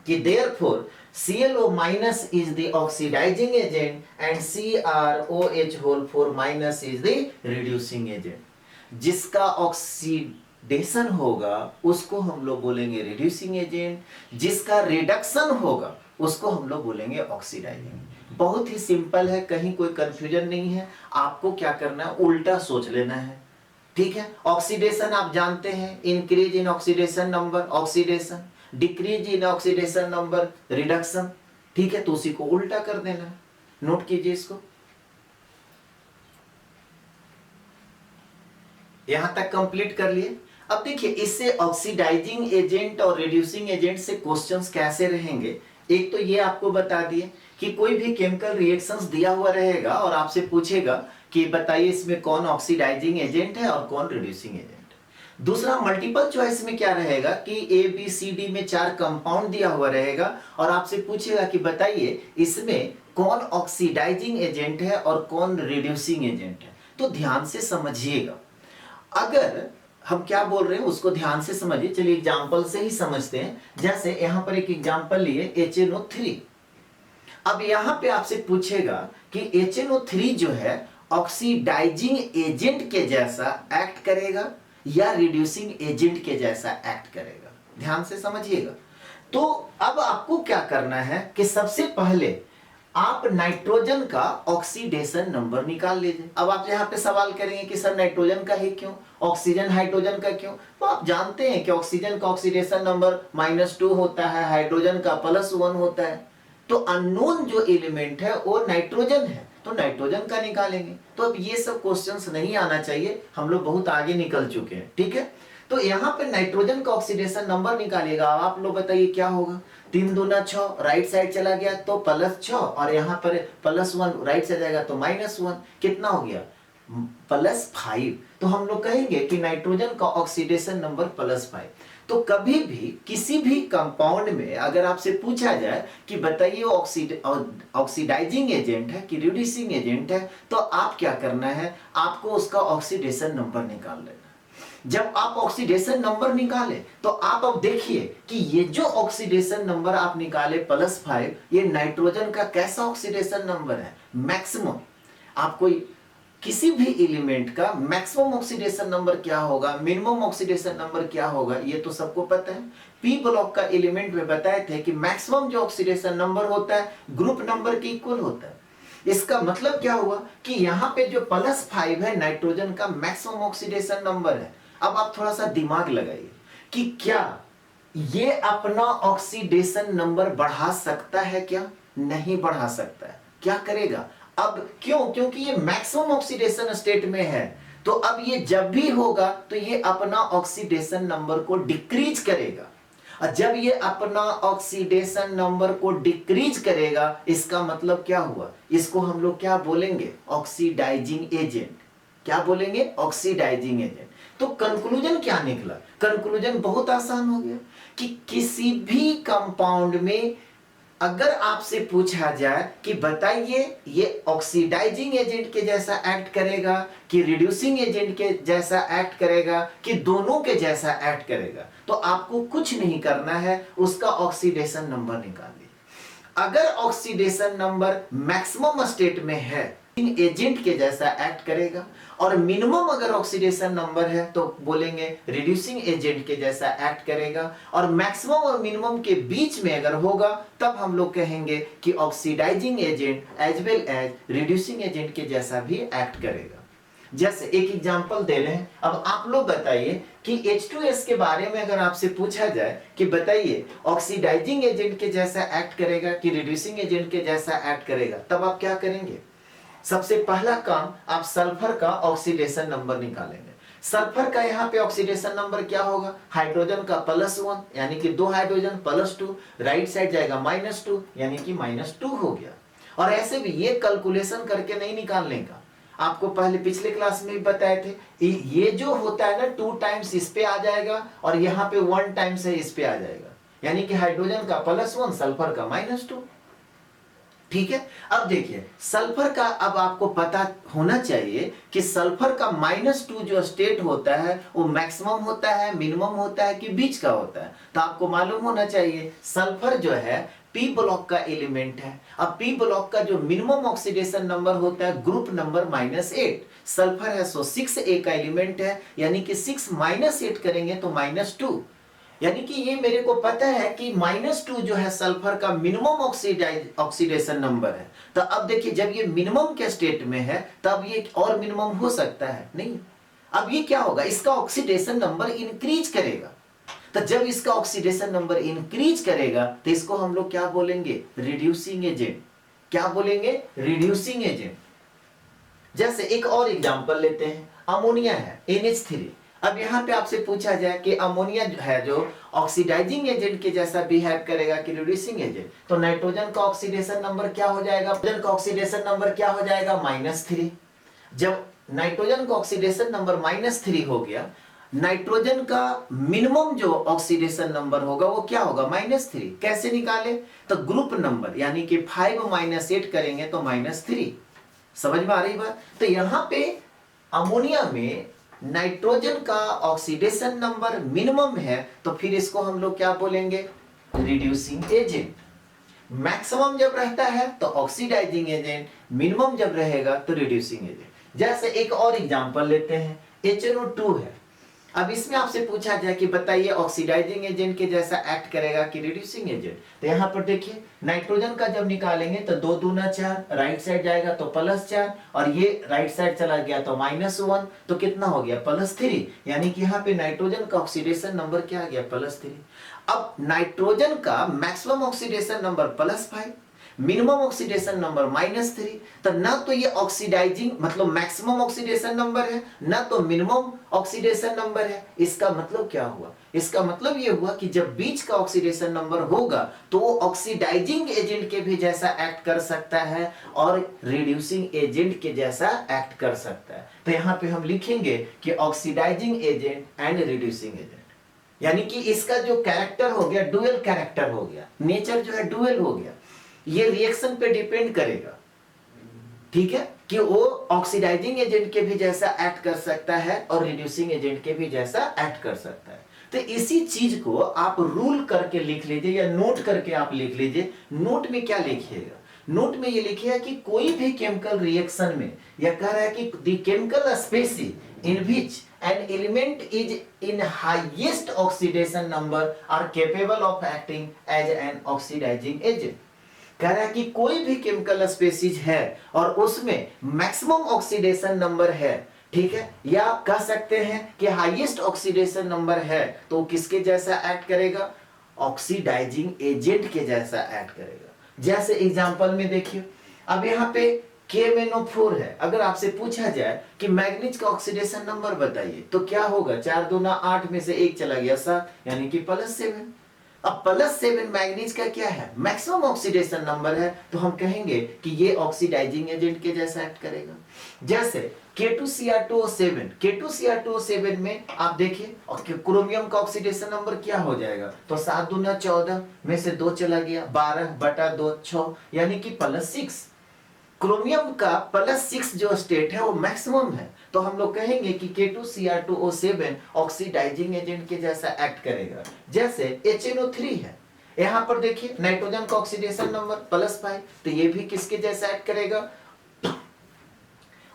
Speaker 1: कि therefore ClO- is the oxidising agent and CrOH4- is the reducing agent. जिसका ऑक्सीडेशन होगा उसको हम लोग बोलेंगे रिड्यूसिंग एजेंट, जिसका रिडक्शन होगा उसको हम लोग बोलेंगे ऑक्सीडाइजिंग। बहुत ही सिंपल है, कहीं कोई कंफ्यूजन नहीं है। आपको क्या करना है, उल्टा सोच लेना है। ठीक है, ऑक्सीडेशन आप जानते हैं, increase in oxidation number oxidation, decrease in oxidation number reduction. ठीक है, तो उसी को उल्टा कर देना है। नोट कीजिए इसको, यहां तक कंप्लीट कर लिए। अब देखिए इससे ऑक्सीडाइजिंग एजेंट और रिड्यूसिंग एजेंट से क्वेश्चंस कैसे रहेंगे। एक तो ये आपको बता दिए कि कोई भी केमिकल रिएक्शंस दिया हुआ रहेगा और आपसे पूछेगा कि बताइए इसमें कौन ऑक्सीडाइजिंग एजेंट है और कौन रिड्यूसिंग एजेंट। दूसरा मल्टीपल चॉइस में क्या रहेगा कि ABCD में 4 कंपाउंड दिया हुआ रहेगा और आपसे पूछेगा कि बताइए इसमें कौन ऑक्सीडाइजिंग एजेंट है और कौन रिड्यूसिंग एजेंट है। तो ध्यान से समझिएगा, अगर हम क्या बोल रहे हैं उसको ध्यान से समझिए। चलिए एग्जांपल से ही समझते हैं। जैसे यहां पर एक एग्जांपल लिए HNO3। अब यहां पे आपसे पूछेगा कि HNO3 जो है ऑक्सीडाइजिंग एजेंट के जैसा एक्ट करेगा या रिड्यूसिंग एजेंट के जैसा एक्ट करेगा। ध्यान से समझिएगा। तो अब आपको क्या करना है कि सबसे पहले आप नाइट्रोजन का ऑक्सीडेशन नंबर निकाल लीजिए। अब आप यहाँ पे सवाल करेंगे कि सर नाइट्रोजन का ही क्यों, ऑक्सीजन हाइड्रोजन का क्यों। तो आप जानते हैं कि ऑक्सीजन का ऑक्सीडेशन नंबर -2 होता है, हाइड्रोजन का +1 होता है। तो अननोन जो एलिमेंट है वो नाइट्रोजन है, तो नाइट्रोजन का निकालेंगे। तो अब ये सब क्वेश्चंस नहीं आना चाहिए, हम लोग बहुत आगे निकल चुके हैं, ठीक है। तो यहाँ पे नाइट्रोजन का ऑक्सीडेशन नंबर निकालिएगा। आप लोग बताइए क्या होगा। 3 दूना 6, राइट साइड चला गया तो +6, और यहाँ पर +1 राइट से जाएगा तो -1, कितना हो गया +5। तो हम लोग कहेंगे कि नाइट्रोजन का ऑक्सीडेशन नंबर +5। तो कभी भी किसी भी कंपाउंड में अगर आपसे पूछा जाए कि बताइए ऑक्सीडाइजिंग एजेंट है कि रिड्यूसिंग एजेंट है, तो आप क्या करना है, आपको उसका ऑक्सीडेशन नंबर निकाल लेना। जब आप ऑक्सीडेशन नंबर निकाले तो आप अब देखिए कि ये जो ऑक्सीडेशन नंबर आप निकाले +5, ये नाइट्रोजन का कैसा ऑक्सीडेशन नंबर है, मैक्सिमम। आपको किसी भी एलिमेंट का मैक्सिमम ऑक्सीडेशन नंबर क्या होगा, मिनिमम ऑक्सीडेशन नंबर क्या होगा, ये तो सबको पता है। पी ब्लॉक का एलिमेंट में बताए थे कि मैक्सिमम जो ऑक्सीडेशन नंबर होता है ग्रुप नंबर के इक्वल होता है। इसका मतलब क्या हुआ कि यहाँ पे जो +5 है नाइट्रोजन का मैक्सिमम ऑक्सीडेशन नंबर है। अब आप थोड़ा सा दिमाग लगाइए कि क्या ये अपना ऑक्सीडेशन नंबर बढ़ा सकता है, क्या नहीं बढ़ा सकता है, क्या करेगा। अब क्यों, क्योंकि ये मैक्सिमम ऑक्सीडेशन स्टेट में है, तो अब ये जब भी होगा तो ये अपना ऑक्सीडेशन नंबर को डिक्रीज करेगा। और जब ये अपना ऑक्सीडेशन नंबर को डिक्रीज करेगा, इसका मतलब क्या हुआ, इसको हम लोग क्या बोलेंगे, ऑक्सीडाइजिंग एजेंट। क्या बोलेंगे, ऑक्सीडाइजिंग एजेंट। तो कंक्लूजन क्या निकला, कंक्लूजन बहुत आसान हो गया कि किसी भी कंपाउंड में अगर आपसे पूछा जाए कि बताइए ये ऑक्सीडाइजिंग एजेंट के जैसा एक्ट करेगा कि रिड्यूसिंग एजेंट के जैसा एक्ट करेगा कि दोनों के जैसा एक्ट करेगा, तो आपको कुछ नहीं करना है, उसका ऑक्सीडेशन नंबर निकालिए। अगर ऑक्सीडेशन नंबर मैक्सिमम स्टेट में है एजेंट के जैसा एक्ट करेगा, और मिनिमम अगर ऑक्सीडेशन नंबर है तो बोलेंगे रिड्यूसिंग एजेंट के जैसा एक्ट करेगा, और मैक्सिमम और मिनिमम के बीच में अगर होगा तब हम लोग कहेंगे कि oxidising agent as well as reducing agent के जैसा भी एक्ट करेगा। जैसे एक एग्जांपल दे रहे हैं, अब आप लोग बताइए कि H2S के बारे में अगर आपसे पूछा जाए कि बताइए ऑक्सीडाइजिंग एजेंट के जैसा एक्ट करेगा कि रिड्यूसिंग एजेंट के जैसा एक्ट करेगा, तब आप क्या करेंगे। सबसे पहला काम, आप सल्फर का ऑक्सीडेशन नंबर निकालेंगे। सल्फर का यहाँ पे ऑक्सीडेशन नंबर क्या होगा, हाइड्रोजन का +1 यानी कि 2 हाइड्रोजन +2, राइट साइड जाएगा -2 यानी कि -2 हो गया। और ऐसे भी ये कैलकुलेशन करके नहीं निकालने का, आपको पहले पिछले क्लास में भी बताए थे, ये जो होता है ना 2 टाइम्स इस पे आ जाएगा और यहाँ पे 1 टाइम्स है इस पे आ जाएगा, यानी कि हाइड्रोजन का +1 सल्फर का -2। ठीक है। अब देखिए सल्फर का, अब आपको पता होना चाहिए कि सल्फर का -2 जो स्टेट होता है वो मैक्सिमम होता है, मिनिमम होता है कि बीच का होता है। तो आपको मालूम होना चाहिए सल्फर जो है पी ब्लॉक का एलिमेंट है। अब पी ब्लॉक का जो मिनिमम ऑक्सीडेशन नंबर होता है ग्रुप नंबर -8, सल्फर है सो 6A का एलिमेंट है, यानी कि 6 -8 करेंगे तो -2, यानी कि ये मेरे को पता है कि -2 जो है सल्फर का मिनिमम ऑक्सीडेशन नंबर है। तो अब देखिए जब ये मिनिमम के स्टेट में है तब ये और मिनिमम हो सकता है नहीं। अब ये क्या होगा, इसका ऑक्सीडेशन नंबर इंक्रीज करेगा। तो जब इसका ऑक्सीडेशन नंबर इंक्रीज करेगा तो इसको हम लोग क्या बोलेंगे, रिड्यूसिंग एजेंट। क्या बोलेंगे, रिड्यूसिंग एजेंट। जैसे एक और एग्जांपल लेते हैं, अमोनिया है NH3। अब यहाँ पे आपसे पूछा जाए कि अमोनिया है जो ऑक्सीडाइजिंग एजेंट के जैसा बिहेव करेगा कि रिड्यूसिंग एजेंट, तो नाइट्रोजन का ऑक्सीडेशन नंबर क्या हो जाएगा, नाइट्रोजन का ऑक्सीडेशन नंबर क्या हो जाएगा, -3। जब नाइट्रोजन का ऑक्सीडेशन नंबर -3 हो गया, नाइट्रोजन का मिनिमम जो ऑक्सीडेशन नंबर होगा वो क्या होगा, -3। कैसे निकाले, तो ग्रुप नंबर यानी कि 5 - 8 करेंगे तो -3। समझ में आ रही बात। तो यहाँ पे अमोनिया में नाइट्रोजन का ऑक्सीडेशन नंबर मिनिमम है, तो फिर इसको हम लोग क्या बोलेंगे, रिड्यूसिंग एजेंट। मैक्सिमम जब रहता है तो ऑक्सीडाइजिंग एजेंट, मिनिमम जब रहेगा तो रिड्यूसिंग एजेंट। जैसे एक और एग्जांपल लेते हैं, HNO2 है। अब इसमें आपसे पूछा जाए कि बताइए ऑक्सीडाइजिंग एजेंट के जैसा एक्ट करेगा कि रिड्यूसिंग एजेंट, तो यहाँ पर देखिए नाइट्रोजन का जब निकालेंगे तो 2 दूना 4, राइट साइड जाएगा तो +4, और ये राइट साइड चला गया तो -1, तो कितना हो गया, +3, यानी कि यहाँ पे नाइट्रोजन का ऑक्सीडेशन नंबर क्या आ गया, +3। अब नाइट्रोजन का maximum oxidation number +5, minimum oxidation number -3। तो ना तो ये ऑक्सीडाइजिंग मतलब मैक्सिमम ऑक्सीडेशन नंबर है, ना तो मिनिमम ऑक्सीडेशन नंबर है। इसका मतलब क्या हुआ? इसका मतलब ये हुआ कि जब बीच का ऑक्सीडेशन नंबर होगा तो वो ऑक्सीडाइजिंग एजेंट के भी जैसा एक्ट कर सकता है और रिड्यूसिंग एजेंट के जैसा एक्ट कर सकता है। तो यहाँ पे हम लिखेंगे कि oxidising agent and reducing agent, यानी कि इसका जो कैरेक्टर हो गया डुअल कैरेक्टर हो गया, नेचर जो है डुअल हो गया। ये रिएक्शन पे डिपेंड करेगा, ठीक है, कि वो ऑक्सीडाइजिंग एजेंट के भी जैसा एक्ट कर सकता है और रिड्यूसिंग एजेंट के भी जैसा एक्ट कर सकता है। तो इसी चीज को आप रूल करके लिख लीजिए या नोट करके आप लिख लीजिए। नोट में क्या लिखिएगा? नोट में ये लिखिएगा कि कोई भी केमिकल रिएक्शन में यह कह रहा है कि the chemical species in which an element is in highest oxidation number are capable of acting as an oxidizing agent। कह रहा है कि कोई भी केमिकल स्पेसीज है और उसमें मैक्सिमम ऑक्सीडेशन नंबर है, ठीक है, या कह सकते हैं कि हाईएस्ट ऑक्सीडेशन नंबर है, तो किसके जैसा एक्ट करेगा? ऑक्सीडाइजिंग एजेंट के जैसा एक्ट करेगा। जैसे एग्जांपल में देखिए, अब यहाँ पे KMnO4 है। अगर आपसे पूछा जाए कि मैग्नीज का ऑक्सीडेशन नंबर बताइए तो क्या होगा? 4 दूना 8 में से 1 चला गया 7, यानी कि +7। अब +7 मैग्नीज का क्या है? मैक्सिमम ऑक्सीडेशन नंबर है, तो हम कहेंगे कि ये ऑक्सीडाइजिंग एजेंट के जैसा एक्ट करेगा। जैसे K2Cr2O7, K2Cr2O7 में आप देखिए क्रोमियम का ऑक्सीडेशन नंबर क्या हो जाएगा? तो 7 दूना 14 में से 2 चला गया, 12/2 6, यानी कि +6। क्रोमियम का +6 जो स्टेट है वो मैक्सिमम है, तो हम लोग कहेंगे कि K2Cr2O7 ऑक्सीडाइजिंग एजेंट के जैसा एक्ट करेगा। जैसे HNO3 है, यहां पर देखिए नाइट्रोजन का ऑक्सीडेशन नंबर +5, तो ये भी किसके जैसा एक्ट करेगा?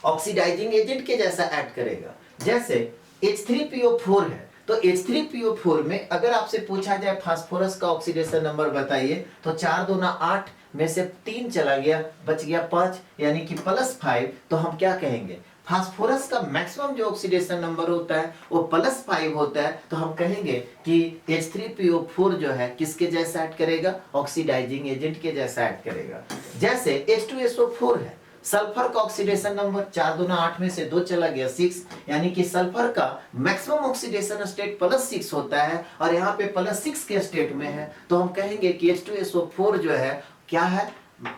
Speaker 1: ऑक्सीडाइजिंग एजेंट के जैसा एक्ट करेगा। जैसे H3PO4 है, तो H3PO4 में अगर आपसे पूछा जाए फास्फोरस का ऑक्सीडेशन नंबर बताइए, तो 4 दूना 8 में से 3 चला गया, बच गया 5, यानी कि +5। तो हम क्या कहेंगे? फास्फोरस का मैक्सिमम जो ऑक्सीडेशन नंबर होता है वो +5 होता है, तो हम कहेंगे कि H3PO4 जो है किसके जैसा एक्ट करेगा? ऑक्सीडाइजिंग एजेंट के जैसा एक्ट करेगा। जैसे H2SO4 है, सल्फर का ऑक्सीडेशन नंबर 4 दूना 8 में से 2 चला गया 6, यानी कि सल्फर का मैक्सिमम ऑक्सीडेशन स्टेट +6 होता है और यहाँ पे +6 के स्टेट में है, तो हम कहेंगे कि H2SO4 जो है क्या है?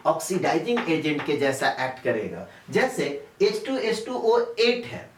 Speaker 1: ऑक्सीडाइजिंग एजेंट के जैसा एक्ट करेगा। जैसे H2H2O8 है,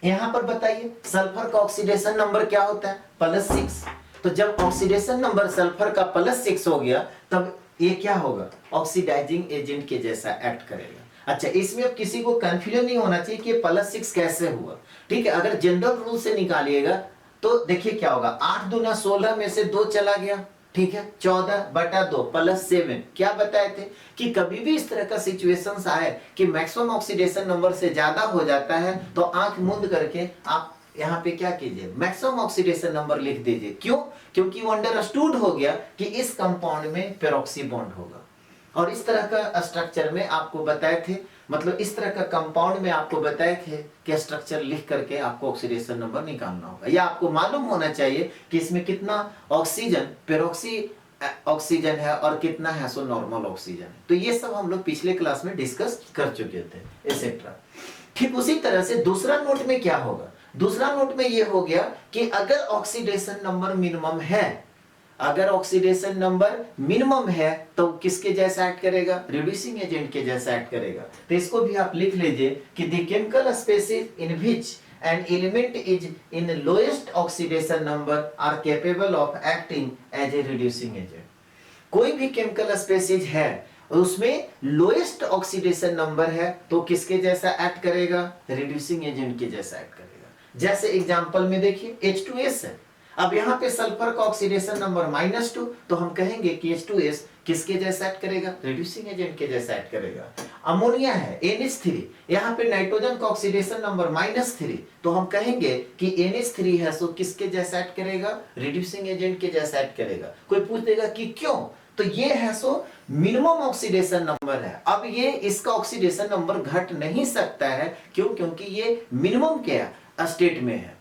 Speaker 1: यहां पर बताइए सल्फर का ऑक्सीडेशन नंबर क्या होता है? +6। तो जब ऑक्सीडेशन नंबर सल्फर का +6 हो गया तब ये क्या होगा? ऑक्सीडाइजिंग एजेंट के जैसा एक्ट करेगा। अच्छा, इसमें अब किसी को कंफ्यूजन नहीं होना चाहिए कि +6 कैसे हुआ, ठीक है। अगर जनरल रूल से निकालिएगा तो देखिए क्या होगा, 8 दूना 16 में से 2 चला गया, ठीक है, 14/2 +7। क्या बताए थे कि कभी भी इस तरह का सिचुएशंस आए कि मैक्सिमम ऑक्सीडेशन नंबर से ज्यादा हो जाता है, तो आंख मूंद करके आप यहाँ पे क्या कीजिए? मैक्सिमम ऑक्सीडेशन नंबर लिख दीजिए। क्यों? क्योंकि वो अंडरस्टूड हो गया कि इस कंपाउंड में पेरोक्सी बॉन्ड होगा। और इस तरह का स्ट्रक्चर में आपको बताए थे, मतलब इस तरह का कंपाउंड में आपको बताए थे कि स्ट्रक्चर लिख करके आपको ऑक्सीडेशन नंबर निकालना होगा, या आपको मालूम होना चाहिए कि इसमें कितना ऑक्सीजन पेरोक्सी ऑक्सीजन है और कितना है सो नॉर्मल ऑक्सीजन है। तो ये सब हम लोग पिछले क्लास में डिस्कस कर चुके थे, एक्सेट्रा। ठीक उसी तरह से दूसरा नोट में क्या होगा? दूसरा नोट में ये हो गया कि अगर ऑक्सीडेशन नंबर मिनिमम है, अगर ऑक्सीडेशन नंबर मिनिमम है तो किसके जैसा एक्ट करेगा? रिड्यूसिंग एजेंट के जैसा एक्ट करेगा। तो इसको भी आप लिख लीजिए कि the chemical species in which an element is in lowest oxidation number are capable of acting as a reducing agent। कोई भी केमिकल स्पेसीज है उसमें लोएस्ट ऑक्सीडेशन नंबर है तो किसके जैसा एक्ट करेगा? रिड्यूसिंग एजेंट के जैसा एक्ट करेगा। जैसे एग्जांपल में देखिए H2S है, अब यहाँ पे सल्फर का ऑक्सीडेशन नंबर -2, तो हम कहेंगे कि H2S किसके जैसा एक्ट करेगा? रिड्यूसिंग एजेंट के जैसा एक्ट करेगा। अमोनिया है NH3, यहाँ पे नाइट्रोजन का ऑक्सीडेशन नंबर -3, तो हम कहेंगे कि NH3 है सो किसके जैसा एक्ट करेगा? रिड्यूसिंग एजेंट के जैसा एक्ट करेगा। कोई पूछ देगा कि क्यों? तो ये है सो मिनिमम ऑक्सीडेशन नंबर है। अब ये इसका ऑक्सीडेशन नंबर घट नहीं सकता है, क्यों? क्योंकि ये मिनिमम क्या स्टेट में है।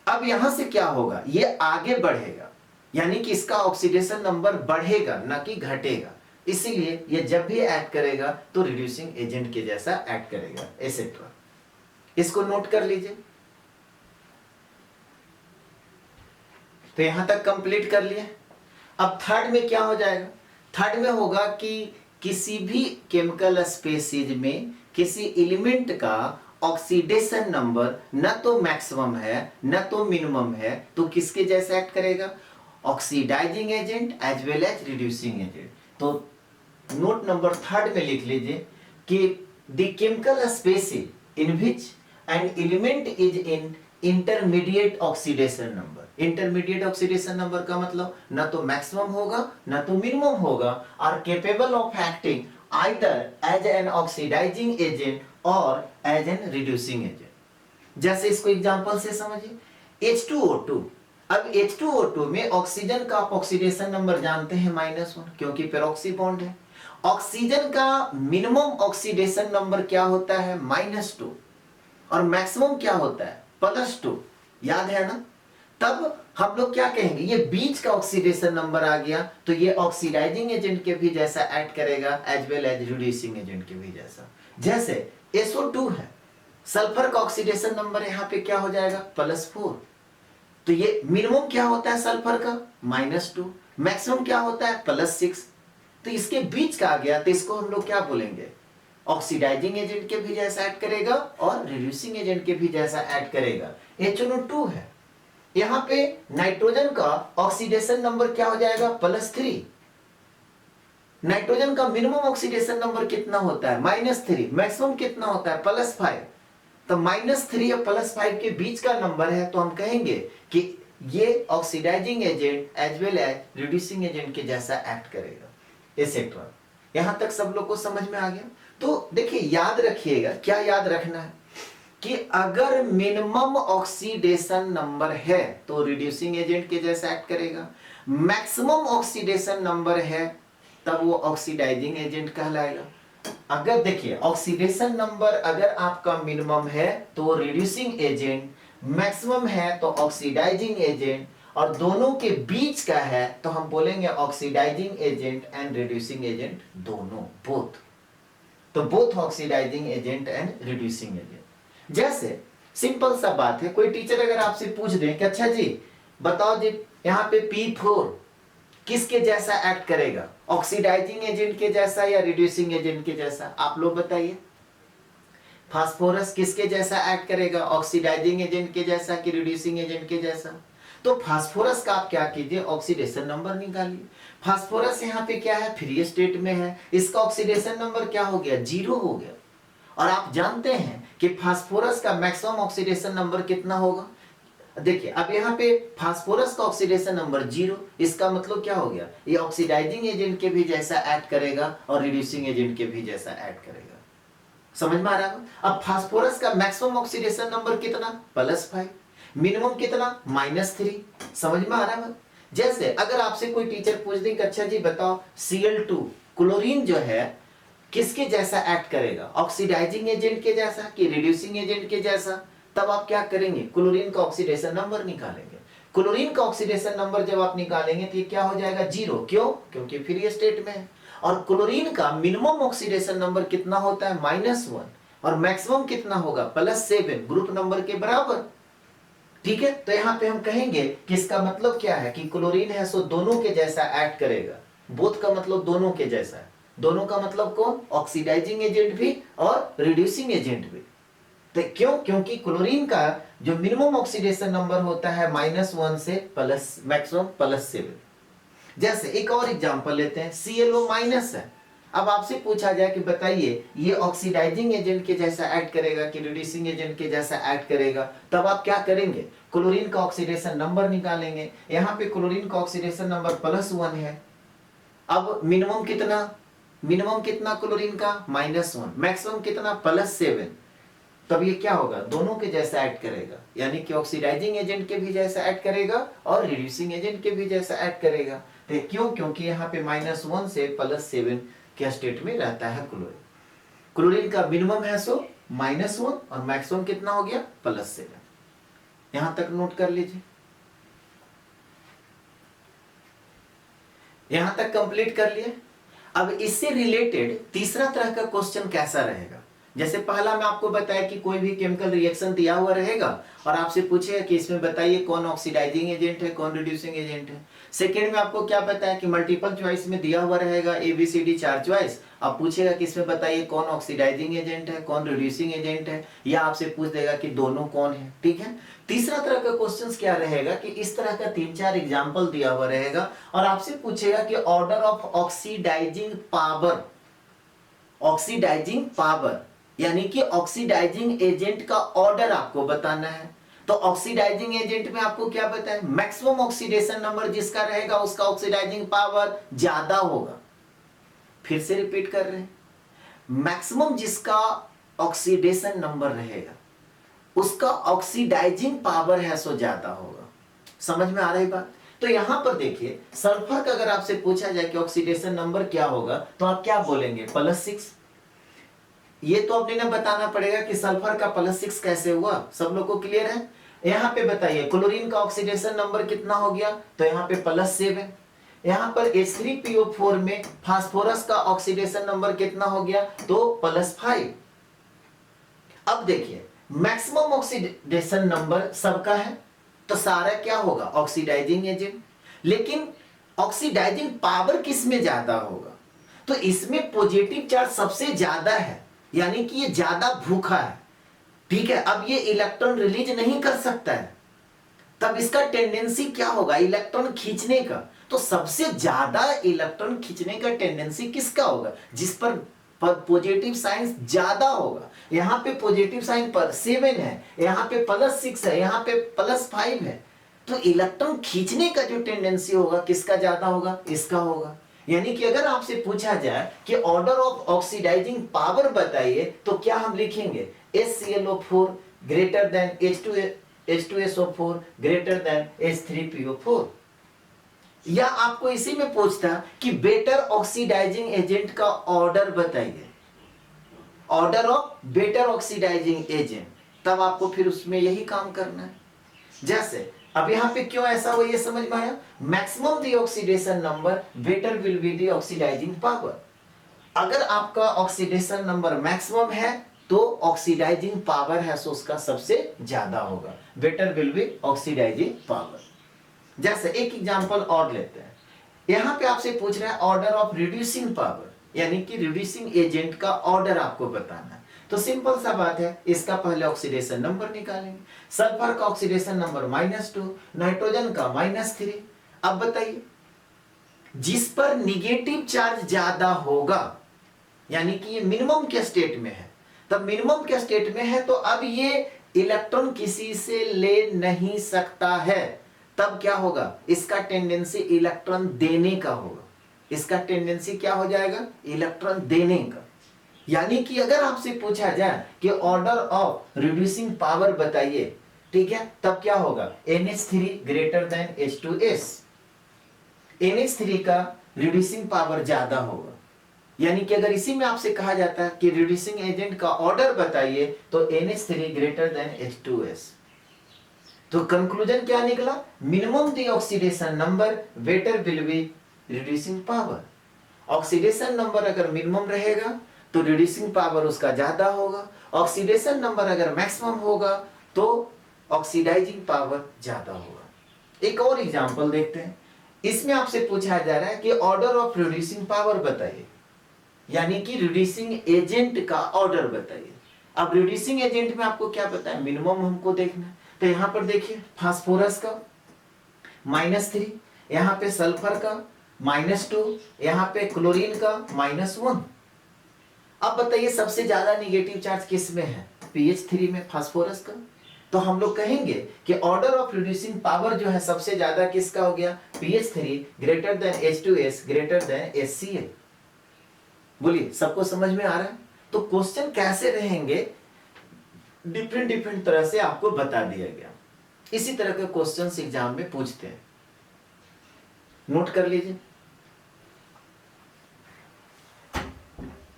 Speaker 1: अब यहां से क्या होगा? ये आगे बढ़ेगा, यानी कि इसका ऑक्सीडेशन नंबर बढ़ेगा ना कि घटेगा। इसीलिए ये जब भी एक्ट करेगा तो रिड्यूसिंग एजेंट के जैसा एक्ट करेगा, एसेट्रा। इसको नोट कर लीजिए। तो यहां तक कंप्लीट कर लिए। अब थर्ड में क्या हो जाएगा? थर्ड में होगा कि किसी भी केमिकल स्पेसीज में किसी एलिमेंट का ऑक्सीडेशन नंबर न तो मैक्सिमम है न तो मिनिमम है, तो किसके जैसा एक्ट करेगा? Oxidising agent as well as reducing agent. तो नोट नंबर थर्ड में लिख लीजिए कि the chemical species in which an element is in intermediate oxidation number. Intermediate oxidation number का मतलब न तो मैक्सिमम होगा न तो मिनिमम होगा, और capable of acting either as an oxidising agent और एज एन रिड्यूसिंग एजेंट। जैसे इसको एग्जांपल से समझिए, H2O2। अब H2O2 में ऑक्सीजन का आप ऑक्सीडेशन नंबर जानते हैं -1, क्योंकि पेरोक्सी बॉन्ड है। ऑक्सीजन का मिनिमम ऑक्सीडेशन नंबर क्या होता है? -2, और मैक्सिमम क्या होता है? +2। याद है ना? तब हम लोग क्या कहेंगे? ये बीच का ऑक्सीडेशन नंबर आ गया, तो ये ऑक्सीडाइजिंग एजेंट के भी जैसा एक्ट करेगा as well as reducing agent के भी जैसा। जैसे SO2 है, सल्फर का ऑक्सीडेशन नंबर यहाँ पे क्या हो जाएगा? +4। तो ये मिनिमम क्या होता है सल्फर का? -2। मैक्सिमम क्या होता है? +6। तो इसके बीच का आ गया, तो इसको हम लोग क्या बोलेंगे? ऑक्सीडाइजिंग एजेंट के भी जैसा ऐड करेगा और रिड्यूसिंग एजेंट के भी जैसा ऐड करेगा। HNO2 है, यहां पे नाइट्रोजन का ऑक्सीडेशन नंबर क्या हो जाएगा? +3। नाइट्रोजन का मिनिमम ऑक्सीडेशन नंबर कितना होता है? -3। मैक्सिमम कितना होता है? +5। तो -3 और +5 के बीच का नंबर है, तो हम कहेंगे कि ये oxidising agent as well as reducing agent के जैसा एक्ट करेगा, एसेट्रा। यहां तक सब लोग को समझ में आ गया? तो देखिए, याद रखिएगा, क्या याद रखना है कि अगर मिनिमम ऑक्सीडेशन नंबर है तो रिड्यूसिंग एजेंट के जैसा एक्ट करेगा, मैक्सिमम ऑक्सीडेशन नंबर है तब वो ऑक्सीडाइजिंग एजेंट कहलाएगा। अगर देखिए, ऑक्सीडेशन नंबर अगर आपका मिनिमम है तो रिड्यूसिंग एजेंट, मैक्सिमम है तो ऑक्सीडाइजिंग एजेंट, और दोनों के बीच का है तो हम बोलेंगे oxidising agent and reducing agent, दोनों, बोथ। तो both oxidising agent and reducing agent. जैसे सिंपल सा बात है, कोई टीचर अगर आपसे पूछ दे कि अच्छा जी बताओ जी, यहाँ पे P4 किसके जैसा एक्ट करेगा? ऑक्सीडाइजिंग एजेंट के जैसा या रिड्यूसिंग एजेंट के जैसा? आप लोग बताइए। फास्फोरस किसके जैसा एक्ट करेगा? ऑक्सीडाइजिंग एजेंट के जैसा कि रिड्यूसिंग एजेंट के जैसा? तो फास्फोरस का आप क्या कीजिए? ऑक्सीडेशन नंबर निकालिए। फास्फोरस यहाँ पे क्या है? फ्री स्टेट में है, इसका ऑक्सीडेशन नंबर क्या हो गया? 0 हो गया। और आप जानते हैं कि फास्फोरस का मैक्सिमम ऑक्सीडेशन नंबर कितना होगा? देखिए, अब यहाँ पे फास्फोरस का ऑक्सीडेशन नंबर 0, इसका मतलब क्या हो गया? ये ऑक्सीडाइजिंग एजेंट के भी जैसा एक्ट करेगा और रिड्यूसिंग एजेंट के भी जैसा एक्ट करेगा। समझ में आ रहा है? अब फास्फोरस का मैक्सिमम ऑक्सीडेशन नंबर कितना? +5। मिनिमम कितना? -3। समझ में आ रहा है? जैसे अगर आपसे कोई टीचर पूछ दे कि अच्छा जी बताओ, Cl2 क्लोरीन जो है किसके जैसा एक्ट करेगा? ऑक्सीडाइजिंग एजेंट के जैसा कि रिड्यूसिंग एजेंट के जैसा? तब आप क्या करेंगे? क्लोरीन का ऑक्सीडेशन नंबर निकालेंगे। क्लोरीन का ऑक्सीडेशन नंबर जब आप निकालेंगे तो ये क्या हो जाएगा? 0। क्यों? क्योंकि फ्री स्टेट में है। और क्लोरीन का मिनिमम ऑक्सीडेशन नंबर कितना होता है? -1, और मैक्सिमम कितना होगा? +7, ग्रुप नंबर के बराबर। ठीक है, तो यहां पे हम कहेंगे कि इसका मतलब क्या है कि क्लोरीन है सो दोनों के जैसा एक्ट करेगा। बोथ का मतलब दोनों के जैसा है। दोनों का मतलब कौन? ऑक्सीडाइजिंग एजेंट भी और रिड्यूसिंग एजेंट भी। तो क्यों? क्योंकि क्लोरीन का जो मिनिमम ऑक्सीडेशन नंबर होता है -1 से मैक्सिमम +7। जैसे एक और एग्जांपल लेते हैं, ClO- है। अब आपसे पूछा जाए कि बताइए ये ऑक्सीडाइजिंग एजेंट के जैसा एक्ट करेगा कि रिड्यूसिंग एजेंट के जैसा एक्ट करेगा? तब आप क्या करेंगे? क्लोरीन का ऑक्सीडेशन नंबर निकालेंगे। यहाँ पे क्लोरीन का ऑक्सीडेशन नंबर +1 है। अब मिनिमम कितना? मिनिमम कितना क्लोरीन का? -1। मैक्सिमम कितना? +7। तब ये क्या होगा? दोनों के जैसा एक्ट करेगा, यानी कि ऑक्सीडाइजिंग एजेंट के भी जैसा एक्ट करेगा और रिड्यूसिंग एजेंट के भी जैसा एक्ट करेगा। तो क्यों? क्योंकि यहाँ पे -1 से +7 के स्टेट में रहता है क्लोरीन। क्लोरीन का मिनिमम है सो -1 और मैक्सिमम कितना हो गया? +7। यहां तक नोट कर लीजिए। यहां तक कंप्लीट कर लिए। अब इससे रिलेटेड तीसरा तरह का क्वेश्चन कैसा रहेगा, जैसे पहला मैं आपको बताया कि कोई भी केमिकल रिएक्शन दिया हुआ रहेगा और आपसे पूछेगा कि इसमें बताइए कौन ऑक्सीडाइजिंग एजेंट है, कौन रिड्यूसिंग एजेंट है। सेकेंड में आपको क्या बताया कि मल्टीपल चॉइस में दिया हुआ रहेगा ABCD 4 चॉइस, आप पूछेगा कि इसमें बताइए कौन ऑक्सीडाइजिंग एजेंट है, कौन रिड्यूसिंग एजेंट है, या आपसे पूछ देगा कि दोनों कौन है। ठीक है, तीसरा तरह का क्वेश्चन क्या रहेगा कि इस तरह का 3-4 एग्जाम्पल दिया हुआ रहेगा और आपसे पूछेगा कि order of oxidising power, oxidising power यानी कि ऑक्सीडाइजिंग एजेंट का ऑर्डर आपको बताना है। तो ऑक्सीडाइजिंग एजेंट में आपको क्या बताया, मैक्सिमम ऑक्सीडेशन नंबर जिसका रहेगा उसका ऑक्सीडाइजिंग पावर ज्यादा होगा। फिर से रिपीट कर रहे हैं, मैक्सिमम जिसका ऑक्सीडेशन नंबर रहेगा उसका ऑक्सीडाइजिंग पावर है सो ज्यादा होगा। समझ में आ रही बात। तो यहां पर देखिए सल्फर का अगर आपसे पूछा जाए कि ऑक्सीडेशन नंबर क्या होगा तो आप क्या बोलेंगे, +6। ये तो अपने ने बताना पड़ेगा कि सल्फर का +6 कैसे हुआ, सब लोग को क्लियर है। यहां पे बताइए क्लोरीन का ऑक्सीडेशन नंबर कितना हो गया, तो यहां पे +7। यहां पर H3PO4 में फास्फोरस का ऑक्सीडेशन नंबर कितना हो गया, तो +5। अब देखिए मैक्सिमम ऑक्सीडेशन नंबर सबका है तो सारा क्या होगा, ऑक्सीडाइजिंग एजेंट। लेकिन ऑक्सीडाइजिंग पावर किसमें ज्यादा होगा, तो इसमें पॉजिटिव चार्ज सबसे ज्यादा है, यानी कि ये ज्यादा भूखा है। ठीक है, अब ये इलेक्ट्रॉन रिलीज नहीं कर सकता है, तब इसका टेंडेंसी क्या होगा, इलेक्ट्रॉन खींचने का। तो सबसे ज्यादा इलेक्ट्रॉन खींचने का टेंडेंसी किसका होगा, जिस पर पॉजिटिव साइन ज्यादा होगा। यहां पे पॉजिटिव साइन पर 7 है, यहां पे +6 है, यहां पे +5 है, तो इलेक्ट्रॉन खींचने का जो टेंडेंसी होगा किसका ज्यादा होगा, इसका होगा। यानी कि अगर आपसे पूछा जाए कि ऑर्डर ऑफ ऑक्सीडाइजिंग पावर बताइए तो क्या हम लिखेंगे, HClO4 greater than H2SO4 greater than H3PO4। या आपको इसी में पूछता कि बेटर ऑक्सीडाइजिंग एजेंट का ऑर्डर बताइए, order of better oxidising agent, तब आपको फिर उसमें यही काम करना है। जैसे अब यहां पे क्यों ऐसा हुआ ये समझ में आया, maximum the oxidation number better will be the oxidising power. अगर आपका ऑक्सीडेशन नंबर मैक्सिमम है तो ऑक्सीडाइजिंग पावर है सो उसका सबसे ज्यादा होगा, better will be oxidising power. जैसे एक एग्जांपल और लेते हैं, यहां पे आपसे पूछ रहा है ऑर्डर ऑफ रिड्यूसिंग पावर, यानी कि रिड्यूसिंग एजेंट का ऑर्डर आपको बताना है। तो सिंपल सा बात है, इसका पहले ऑक्सीडेशन नंबर निकालेंगे। सल्फर का ऑक्सीडेशन नंबर -2, नाइट्रोजन का -3। अब बताइए जिस पर निगेटिव चार्ज ज्यादा होगा, यानी कि ये मिनिमम के स्टेट में है, तब मिनिमम के स्टेट में है तो अब ये इलेक्ट्रॉन किसी से ले नहीं सकता है, तब क्या होगा, इसका टेंडेंसी इलेक्ट्रॉन देने का होगा। इसका टेंडेंसी क्या हो जाएगा, इलेक्ट्रॉन देने का। यानी कि अगर आपसे पूछा जाए कि ऑर्डर ऑफ रिड्यूसिंग पावर बताइए, ठीक है, तब क्या होगा, NH3 greater than H2S। NH3 का रिड्यूसिंग पावर ज्यादा होगा। यानी कि अगर इसी में आपसे कहा जाता है कि रिड्यूसिंग एजेंट का ऑर्डर बताइए तो NH3 ग्रेटर देन H2S। तो कंक्लूजन क्या निकला, minimum the oxidation number better will B reducing power. Oxidation number अगर मिनिमम रहेगा तो रिड्यूसिंग पावर उसका ज्यादा होगा, ऑक्सीडेशन नंबर अगर मैक्सिमम होगा तो ऑक्सीडाइजिंग पावर ज्यादा होगा। एक और एग्जांपल देखते हैं, इसमें आपसे पूछा जा रहा है कि ऑर्डर ऑफ रिड्यूसिंग पावर बताइए, यानी कि रिड्यूसिंग एजेंट का ऑर्डर बताइए। अब रिड्यूसिंग एजेंट में आपको क्या पता है, मिनिमम हमको देखना है। तो यहां पर देखिए फास्फोरस का -3, यहां पे सल्फर का -2, यहां पे क्लोरीन का -1। अब बताइए सबसे ज्यादा निगेटिव चार्ज किस में है, pH3 में, फास्फोरस का। तो हम लोग कहेंगे कि ऑर्डर ऑफ रिड्यूसिंग पावर जो है सबसे ज्यादा किसका हो गया, pH3 greater than H2S greater than HCl। बोलिए सबको समझ में आ रहा है। तो क्वेश्चन कैसे रहेंगे, डिफरेंट डिफरेंट तरह से आपको बता दिया गया। इसी तरह के क्वेश्चंस एग्जाम में पूछते हैं, नोट कर लीजिए।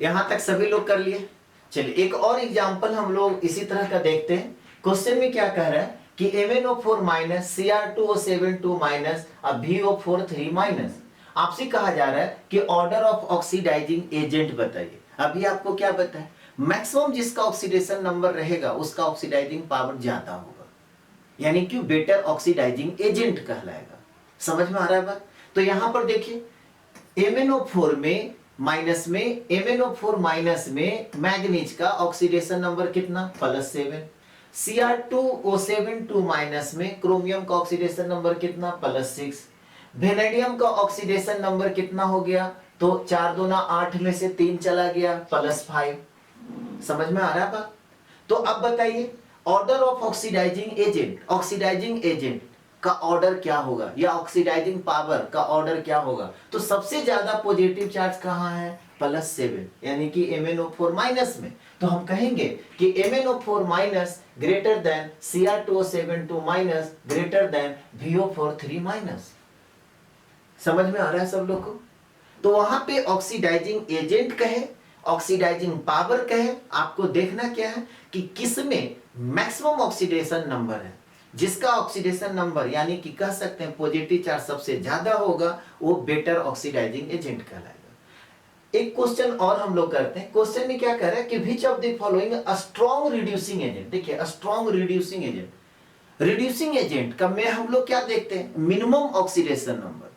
Speaker 1: यहां तक सभी लोग कर लिए। चलिए एक और एग्जांपल हम लोग इसी तरह का देखते हैं। क्वेश्चन में क्या कह रहा है कि MnO4- Cr2O72- VO43- आपसे कहा जा रहा है कि ऑर्डर ऑफ ऑक्सीडाइजिंग एजेंट बताइए। अभी आपको क्या पता है, मैक्सिमम जिसका ऑक्सीडेशन नंबर रहेगा उसका ऑक्सीडाइजिंग पावर ज्यादा होगा, यानी कि बेटर ऑक्सीडाइजिंग एजेंट कहलाएगा। समझ में आ रहा है बात? तो यहां पर देखिए MnO4 में माइनस में MnO4 माइनस में मैग्नीज का ऑक्सीडेशन नंबर कितना, +7। Cr2O7 माइनस में क्रोमियम का ऑक्सीडेशन नंबर कितना, +6। वेनेडियम का ऑक्सीडेशन नंबर कितना हो गया, तो 4 दूना 8 में से 3 चला गया, +5। समझ में आ रहा है बात? तो अब बताइए ऑर्डर ऑफ ऑक्सीडाइजिंग एजेंट का ऑर्डर क्या होगा, या ऑक्सीडाइजिंग पावर का ऑर्डर क्या होगा। तो सबसे ज्यादा पॉजिटिव चार्ज कहां है, +7, यानी कि MnO4 माइनस में। तो हम कहेंगे कि MnO4 minus greater than Cr2O7 minus greater than VO43 minus. समझ में आ रहा है सब लोग को? तो वहां पे ऑक्सीडाइजिंग एजेंट कहे, ऑक्सीडाइजिंग पावर कहे, आपको देखना क्या है कि किसमें मैक्सिमम ऑक्सीडेशन नंबर है। जिसका ऑक्सीडेशन नंबर यानी कि कह सकते हैं पॉजिटिव चार्ज सबसे ज्यादा होगा, वो बेटर ऑक्सीडाइजिंग एजेंट कहलाएगा। एक क्वेश्चन और हम लोग करते हैं। क्वेश्चन में क्या कह रहा है कि which of the following a strong reducing agent. देखिए strong reducing agent, reducing agent का में हम लोग क्या देखते हैं, मिनिमम ऑक्सीडेशन नंबर।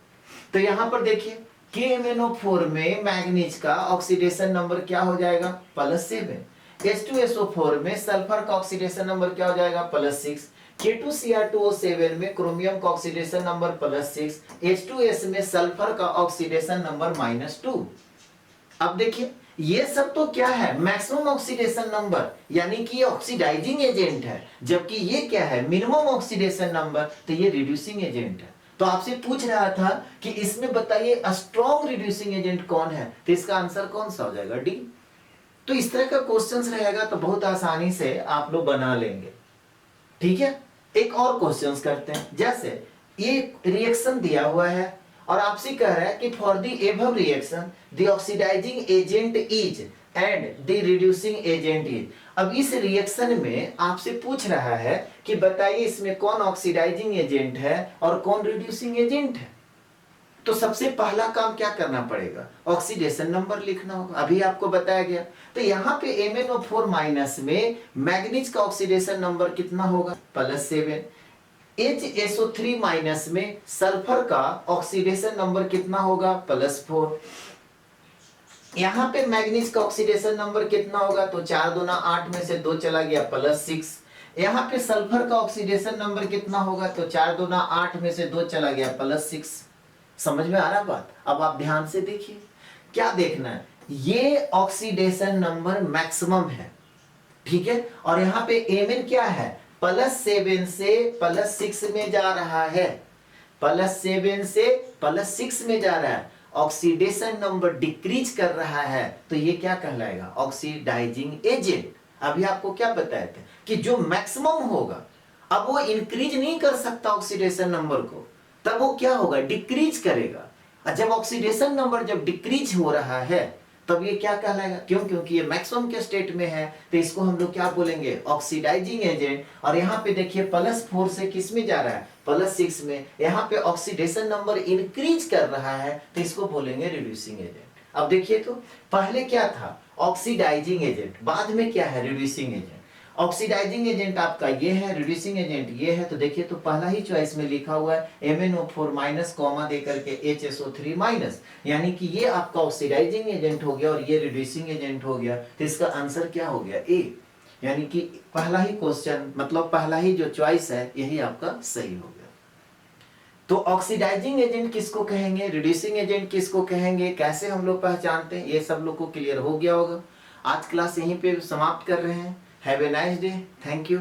Speaker 1: तो यहां पर देखिए KMnO4 में मैग्नीज का ऑक्सीडेशन नंबर क्या हो जाएगा, +7। H2SO4 में सल्फर का ऑक्सीडेशन नंबर क्या हो जाएगा, +6। K2Cr2O7 में क्रोमियम का ऑक्सीडेशन नंबर +6। H2S में सल्फर का ऑक्सीडेशन नंबर -2। अब देखिए ये सब तो क्या है, मैक्सिमम ऑक्सीडेशन नंबर, यानी कि ये ऑक्सीडाइजिंग एजेंट है, जबकि ये क्या है, मिनिमम ऑक्सीडेशन नंबर, तो ये रिड्यूसिंग एजेंट है। तो आपसे पूछ रहा था कि इसमें बताइए स्ट्रॉन्ग रिड्यूसिंग एजेंट कौन है, तो इसका आंसर कौन सा हो जाएगा, डी। तो इस तरह का क्वेश्चंस रहेगा तो बहुत आसानी से आप लोग बना लेंगे। ठीक है, एक और क्वेश्चंस करते हैं। जैसे ये रिएक्शन दिया हुआ है और आपसे कह रहा है कि for the above reaction the oxidising agent is and the reducing agent is. अब इस रिएक्शन में आपसे पूछ रहा है कि बताइए इसमें कौन ऑक्सीडाइजिंग एजेंट है और कौन रिड्यूसिंग एजेंट है। तो सबसे पहला काम क्या करना पड़ेगा, ऑक्सीडेशन नंबर लिखना होगा, अभी आपको बताया गया। तो यहाँ पे MnO4 माइनस में मैग्नीज का ऑक्सीडेशन नंबर कितना होगा, +7। HSO3 माइनस में सल्फर का ऑक्सीडेशन नंबर कितना होगा, +4। यहाँ पे मैग्नीज का ऑक्सीडेशन नंबर कितना होगा, तो 4 दूना 8 में से 2 चला गया, +6। यहाँ पे सल्फर का ऑक्सीडेशन नंबर कितना होगा, तो 4 दूना 8 में से 2 चला गया, +6। समझ में आ रहा बात? अब आप ध्यान से देखिए क्या देखना है, ये ऑक्सीडेशन नंबर मैक्सिमम है, ठीक है। और यहाँ पे Mn क्या है, +7 से +6 में जा रहा है, +7 से +6 में जा रहा है, ऑक्सीडेशन नंबर डिक्रीज कर रहा है, तो ये क्या कहलाएगा, ऑक्सीडाइजिंग एजेंट। अभी आपको क्या बताए थे कि जो मैक्सिमम होगा, अब वो इंक्रीज नहीं कर सकता ऑक्सीडेशन नंबर को, तब वो क्या होगा, डिक्रीज करेगा। और जब ऑक्सीडेशन नंबर जब डिक्रीज हो रहा है तब ये क्या कहलाएगा, क्योंकि ये मैक्सिमम के स्टेट में है, तो इसको हम लोग क्या बोलेंगे, ऑक्सीडाइजिंग एजेंट। और यहाँ पे देखिए +4 से किस में जा रहा है, +6 में, यहाँ पे ऑक्सीडेशन नंबर इंक्रीज कर रहा है, तो इसको बोलेंगे रिड्यूसिंग एजेंट। अब देखिए तो पहले क्या था, ऑक्सीडाइजिंग एजेंट, बाद में क्या है, रिड्यूसिंग एजेंट। ऑक्सीडाइजिंग एजेंट आपका ये है, रिड्यूसिंग एजेंट ये है। तो देखिए तो पहला ही चॉइस में लिखा हुआ है MnO4 माइनस कॉमा देकर के HSO3 माइनस, यानी कि ये आपका ऑक्सीडाइजिंग एजेंट हो गया और ये रिड्यूसिंग एजेंट हो गया। तो इसका आंसर क्या हो गया, ए, यानी कि पहला ही क्वेश्चन, मतलब पहला ही जो चॉइस है यही आपका सही हो गया। तो ऑक्सीडाइजिंग एजेंट किसको कहेंगे, रिड्यूसिंग एजेंट किसको कहेंगे, कैसे हम लोग पहचानते हैं, ये सब लोग को क्लियर हो गया होगा। आज क्लास यहीं पे समाप्त कर रहे हैं। Have a nice day, thank you.